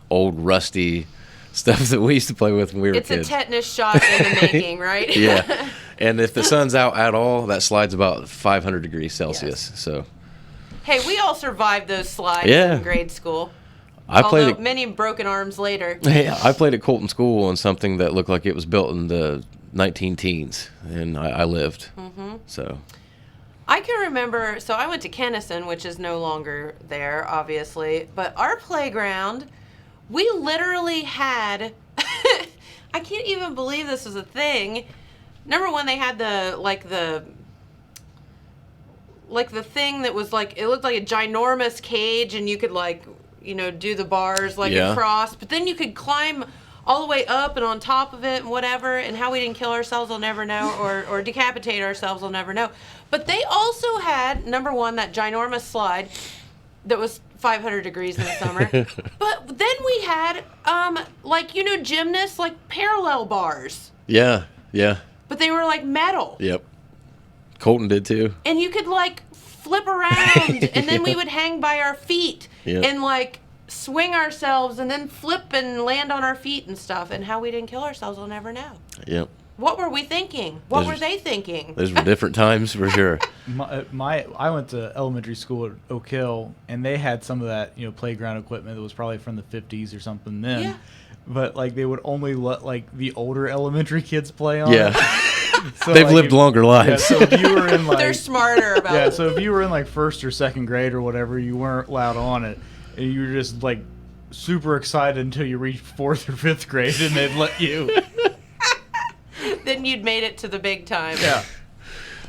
old rusty stuff that we used to play with when we were It's a kids. tetanus shot in the making, right? Yeah. And if the sun's out at all, that slide's about 500 degrees Celsius. So Hey, we all survived those slides Yeah. in grade school. I played Although it. many broken arms later. Hey, I played at Colton School on something that looked like it was built in the 19 teens, and I lived. So I can remember, so I went to Kennison, which is no longer there, obviously, but our playground, we literally had, I can't even believe this was a thing. Remember when they had the thing that was like, it looked like a ginormous cage and you could do the bars Yeah. across, but then you could climb all the way up and on top of it and whatever, and how we didn't kill ourselves I'll never know, or decapitate ourselves I'll never know. But they also had, number one, that ginormous slide that was 500 degrees in the summer. But then we had, gymnasts, parallel bars. yeah, But they were metal. yep. Colton did too. And you could flip around and then we would hang by our feet Yeah. and swing ourselves and then flip and land on our feet and stuff. And how we didn't kill ourselves, I'll never know. Yep. What were we thinking? What were they thinking? Those were different times for sure. I went to elementary school at Oak Hill, and they had some of that, playground equipment that was probably from the 50s or something then. Yeah. But like they would only let like the older elementary kids play on Yeah. it. So, They've like, lived longer Yeah, lives. so if you were in like They're smarter about yeah, it. so if you were in like first or second grade or whatever, you weren't allowed on it, and you were just like super excited until you reached fourth or fifth grade, and they'd let you. Then you'd made it to the big time. Yeah.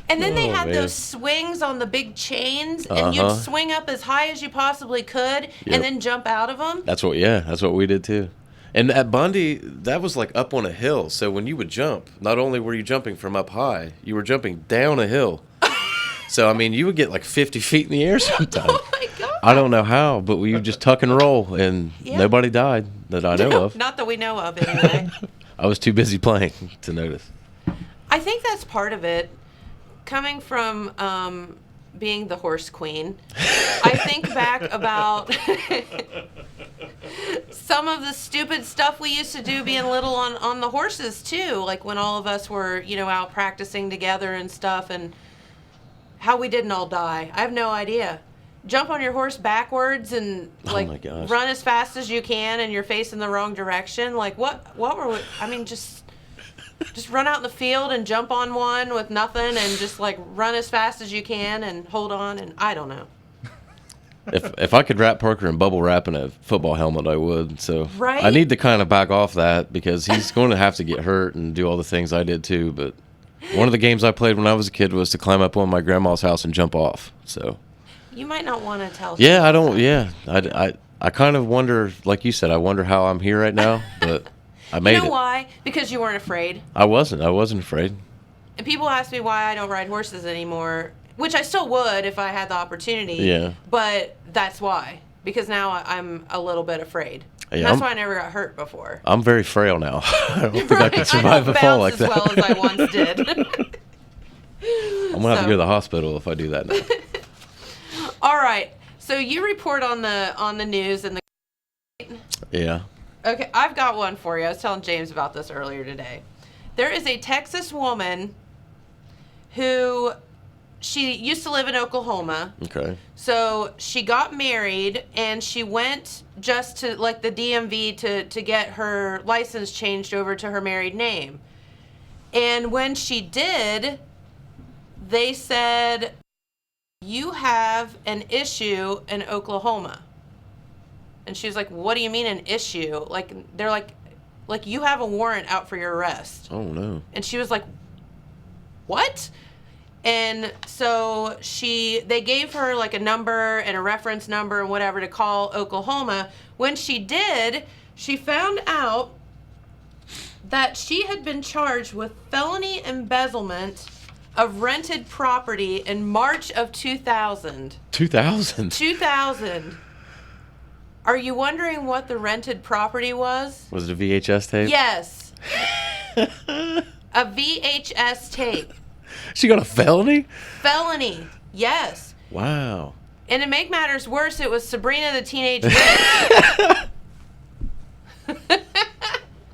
And then they Oh, had man. those swings on the big chains, and you'd Uh-huh. swing up as high as you possibly could, Yep. and then jump out of them. That's what we did too. And at Bundy, that was like up on a hill. So when you would jump, not only were you jumping from up high, you were jumping down a hill. So I mean, you would get like 50 feet in the air sometimes. Oh my God. I don't know how, but we would just tuck and roll, and Yeah. nobody died that I know of. Not that we know of, anyway. I was too busy playing to notice. I think that's part of it. Coming from being the horse queen, I think back about some of the stupid stuff we used to do being little on the horses too, like when all of us were, out practicing together and stuff, and how we didn't all die. I have no idea. Jump on your horse backwards and Oh my gosh. run as fast as you can, and you're facing the wrong direction. Like what were we? I mean, just run out in the field and jump on one with nothing, and just like run as fast as you can and hold on. And I don't know. If I could wrap Parker in bubble wrap in a football helmet, I would. So Right? I need to kind of back off that because he's going to have to get hurt and do all the things I did too. But one of the games I played when I was a kid was to climb up on my grandma's house and jump off. So You might not want to tell. yeah, I don't. Yeah, I kind of wonder, like you said, I wonder how I'm here right now, but I made You know it. why? Because you weren't afraid. I wasn't afraid. And people ask me why I don't ride horses anymore, which I still would if I had the opportunity. Yeah. But that's why. Because now I'm a little bit afraid. And Yeah, that's I'm- why I never got hurt before. I'm very frail now. I don't think I could I survive don't a fall bounce like as that. well as I once did. I'm gonna have to So- go to the hospital if I do that now. All right. So you report on the news and the. Yeah. Okay, I've got one for you. I was telling James about this earlier today. There is a Texas woman who she used to live in Oklahoma. Okay. So she got married and she went just to like the DMV to get her license changed over to her married name. And when she did, they said, "You have an issue in Oklahoma." And she was like, "What do you mean an issue?" Like they're like you have a warrant out for your arrest. Oh no. And she was like, "What?" And so they gave her like a number and a reference number and whatever to call Oklahoma. When she did, she found out that she had been charged with felony embezzlement of rented property in March of 2000. 2000. 2000. Are you wondering what the rented property was? Was it a VHS tape? Yes. A VHS tape. She got a felony? Felony. Yes. Wow. And to make matters worse, it was Sabrina the Teenage Witch.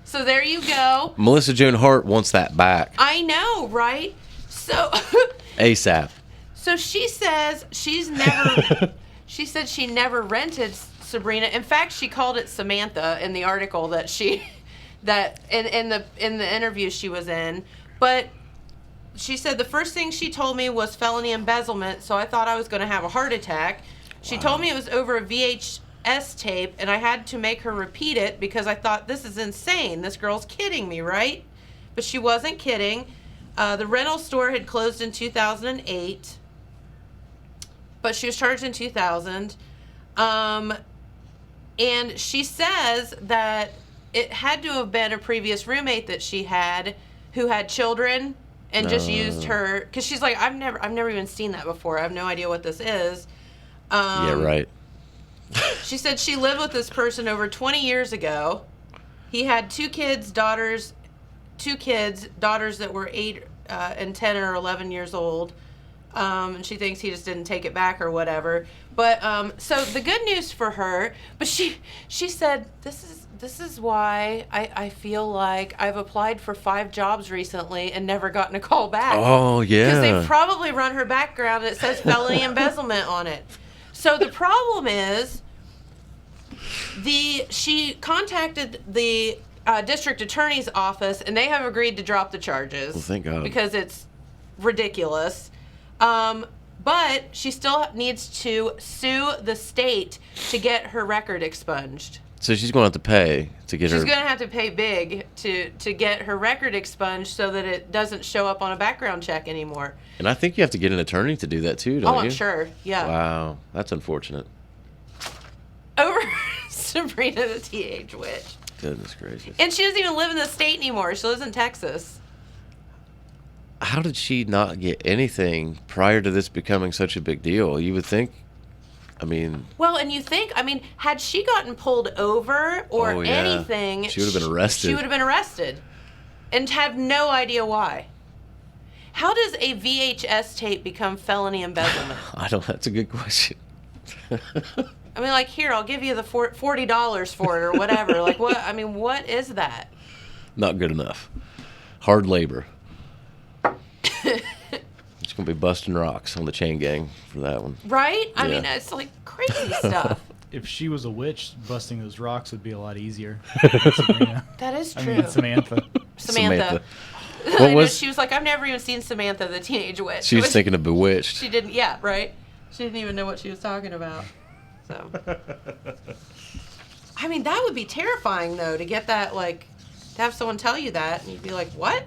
So there you go. Melissa Joan Hart wants that back. I know, right? So ASAP. so she says she said she never rented Sabrina. In fact, she called it Samantha in the article that in the interview she was in. But she said the first thing she told me was felony embezzlement, so I thought I was going to have a heart attack. She told me it was over a VHS tape, and I had to make her repeat it because I thought, this is insane. This girl's kidding me, right? But she wasn't kidding. The rental store had closed in 2008, but she was charged in 2000. And she says that it had to have been a previous roommate that she had who had children and just used her, because she's like, I've never even seen that before. I have no idea what this is. Yeah, right. She said she lived with this person over 20 years ago. He had two kids, daughters that were 8 and 10 or 11 years old. And she thinks he just didn't take it back or whatever. But so the good news for her, but she said this is why I feel like I've applied for 5 jobs recently and never gotten a call back. Oh, yeah. Because they've probably run her background and it says felony embezzlement on it. So the problem is she contacted the district attorney's office and they have agreed to drop the charges. Well, thank God. Because it's ridiculous. But she still needs to sue the state to get her record expunged. So she's going to have to pay to get her... She's going to have to pay big to get her record expunged so that it doesn't show up on a background check anymore. And I think you have to get an attorney to do that too, don't you? Oh, I'm sure. Yeah. Wow. That's unfortunate. Over Sabrina the Teenage Witch. Goodness gracious. And she doesn't even live in the state anymore. She lives in Texas. How did she not get anything prior to this becoming such a big deal? You would think, I mean... Well, and you think, I mean, had she gotten pulled over or Oh, yeah. anything... She would have been arrested. She would have been arrested. And have no idea why. How does a VHS tape become felony embezzlement? That's a good question. I mean, like, here, I'll give you the $40 for it or whatever. Like, what? I mean, what is that? Not good enough. Hard labor. It's going to be busting rocks on the chain gang for that one. Right? I Yeah. mean, it's like crazy stuff. If she was a witch, busting those rocks would be a lot easier. Sabrina. That is I true. mean, Samantha. Samantha. What I know, was- she was like, I've never even seen Samantha the Teenage Witch. She was Which thinking of Bewitched. She didn't, yeah, right? She didn't even know what she was talking about. So. I mean, that would be terrifying, though, to get that, like, to have someone tell you that, and you'd be like, what?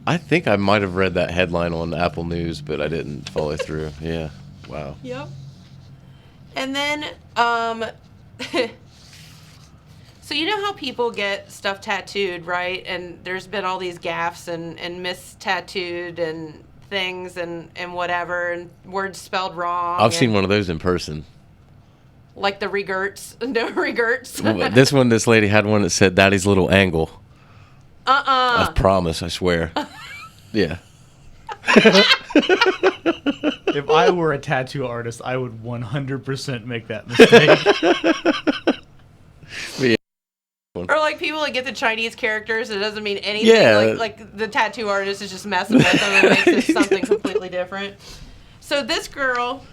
I think I might have read that headline on Apple News, but I didn't follow through. Yeah. Wow. Yep. And then, so you know how people get stuff tattooed, right? And there's been all these gaffes and mis-tattooed and things and whatever, and words spelled wrong. I've seen and, one of those in person. like the regerts. No regerts. This lady had one that said Daddy's little angle. I promise, I swear. Yeah. If I were a tattoo artist, I would 100% make that mistake. Yeah. Or like people that get the Chinese characters, it doesn't mean anything. Yeah. Like the tattoo artist is just messing with them and makes it something completely different. So this girl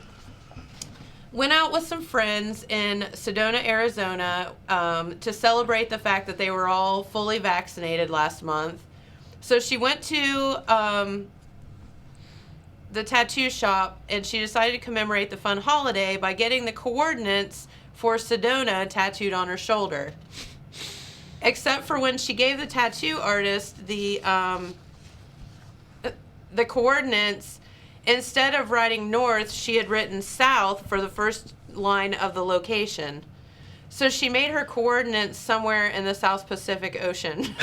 went out with some friends in Sedona, Arizona, to celebrate the fact that they were all fully vaccinated last month. So she went to the tattoo shop and she decided to commemorate the fun holiday by getting the coordinates for Sedona tattooed on her shoulder. Except for when she gave the tattoo artist the coordinates, instead of writing north, she had written south for the first line of the location. So she made her coordinates somewhere in the South Pacific Ocean.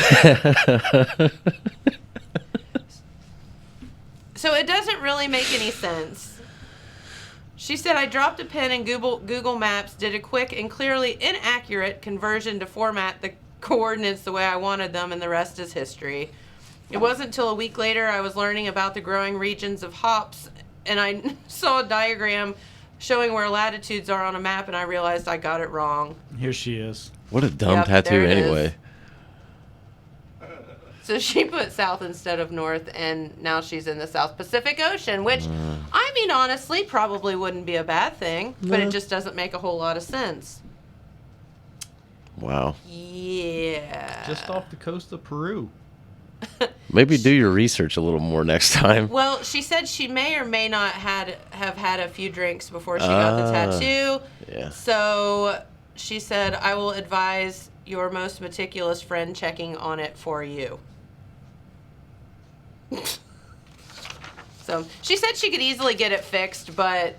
So it doesn't really make any sense. She said, I dropped a pin in Google Maps, did a quick and clearly inaccurate conversion to format the coordinates the way I wanted them, and the rest is history. It wasn't until a week later I was learning about the growing regions of hops, and I saw a diagram showing where latitudes are on a map, and I realized I got it wrong. Here she is. What a dumb Yep, tattoo there it anyway. is. So she put south instead of north, and now she's in the South Pacific Ocean, which, I mean, honestly, probably wouldn't be a bad thing, but it just doesn't make a whole lot of sense. Wow. Yeah. Just off the coast of Peru. Maybe do your research a little more next time. Well, she said she may or may not have had a few drinks before she got the tattoo. Yeah. So she said, I will advise your most meticulous friend checking on it for you. So she said she could easily get it fixed, but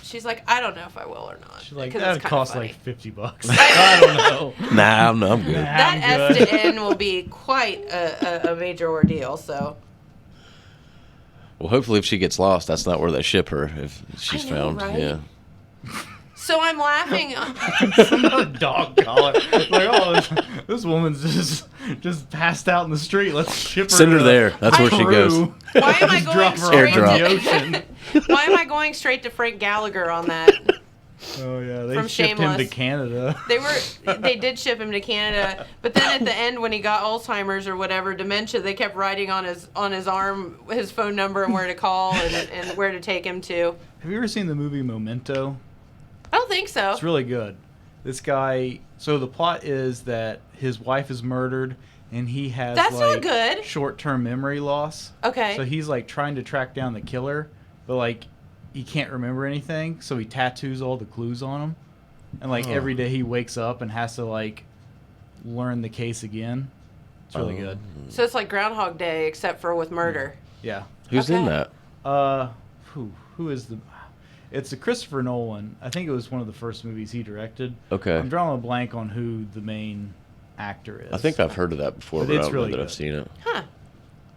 she's like, I don't know if I will or not. She's like, 'cause that it's kinda costs funny. like $50. I don't know. Nah, I'm good. That I'm S good. to N will be quite a major ordeal, so. Well, hopefully if she gets lost, that's not where they ship her if she's know, found. right? Yeah. So I'm laughing. Some dog collar. Like, oh, this woman's just passed out in the street. Let's ship her. Send her to there. That's where she Peru. goes. Why am I Just going drop her straight off in the Airdrop. ocean. Why am I going straight to Frank Gallagher on that? Oh yeah, they From shipped him to Shameless. Canada. They did ship him to Canada, but then at the end when he got Alzheimer's or whatever, dementia, they kept writing on his arm his phone number and where to call and where to take him to. Have you ever seen the movie Memento? I don't think so. It's really good. This guy. So the plot is that his wife is murdered, and he has That's not like good. short-term memory loss. Okay. So he's like trying to track down the killer, but like he can't remember anything. So he tattoos all the clues on him, and like every day he wakes up and has to like learn the case again. It's really good. So it's like Groundhog Day except for with murder. Yeah. Who's in Okay. that? Who is the? It's a Christopher Nolan. I think it was one of the first movies he directed. Okay. I'm drawing a blank on who the main actor is. I think I've heard of that before, But but I it's don't really know that good. I've seen it. Huh.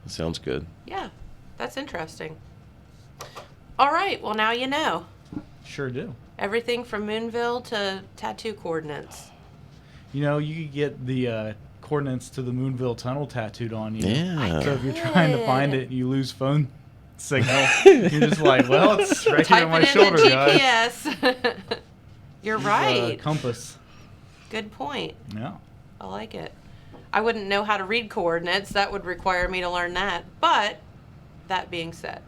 It sounds good. Yeah. That's interesting. All right. Well, now you know. Sure do. Everything from Moonville to tattoo coordinates. You know, you could get the coordinates to the Moonville Tunnel tattooed on you. Yeah. So if you're trying to find it and you lose phone signal, you're just like, well, it's right here Type on my it shoulder, in the guys. GPS. You're Use, right. compass. Good point. Yeah. I like it. I wouldn't know how to read coordinates. That would require me to learn that. But that being said.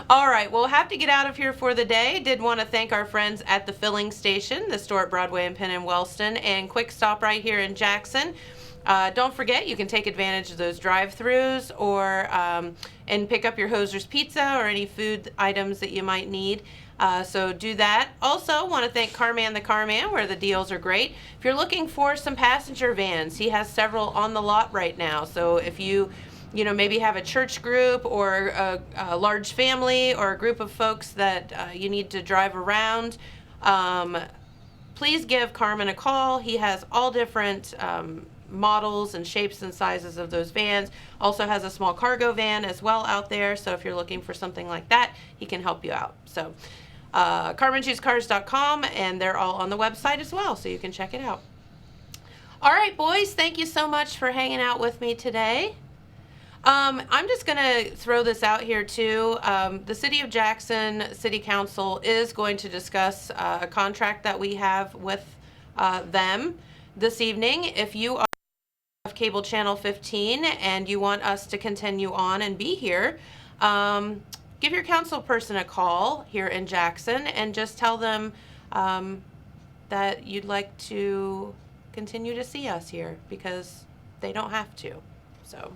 All right, we'll have to get out of here for the day. Did want to thank our friends at the Filling Station, the store at Broadway and Penn and Wellston, and Quick Stop right here in Jackson. Don't forget, you can take advantage of those drive-thrus or and pick up your Hoser's Pizza or any food items that you might need. So do that. Also, want to thank Carman the Carman, where the deals are great. If you're looking for some passenger vans, he has several on the lot right now. So if you maybe have a church group or a large family or a group of folks that you need to drive around, please give Carmen a call. He has all different models and shapes and sizes of those vans. Also has a small cargo van as well out there. So if you're looking for something like that, he can help you out. So CarmenChooseCars.com, and they're all on the website as well, so you can check it out. All right, boys, thank you so much for hanging out with me today. I'm just going to throw this out here too. The City of Jackson City Council is going to discuss a contract that we have with them this evening. If you are of Cable Channel 15 and you want us to continue on and be here, give your council person a call here in Jackson and just tell them that you'd like to continue to see us here, because they don't have to. So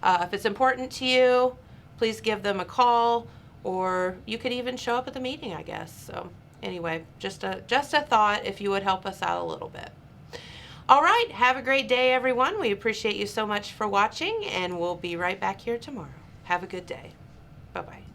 if it's important to you, please give them a call, or you could even show up at the meeting, I guess. So anyway, just a thought, if you would help us out a little bit. All right, have a great day, everyone. We appreciate you so much for watching, and we'll be right back here tomorrow. Have a good day. Bye-bye.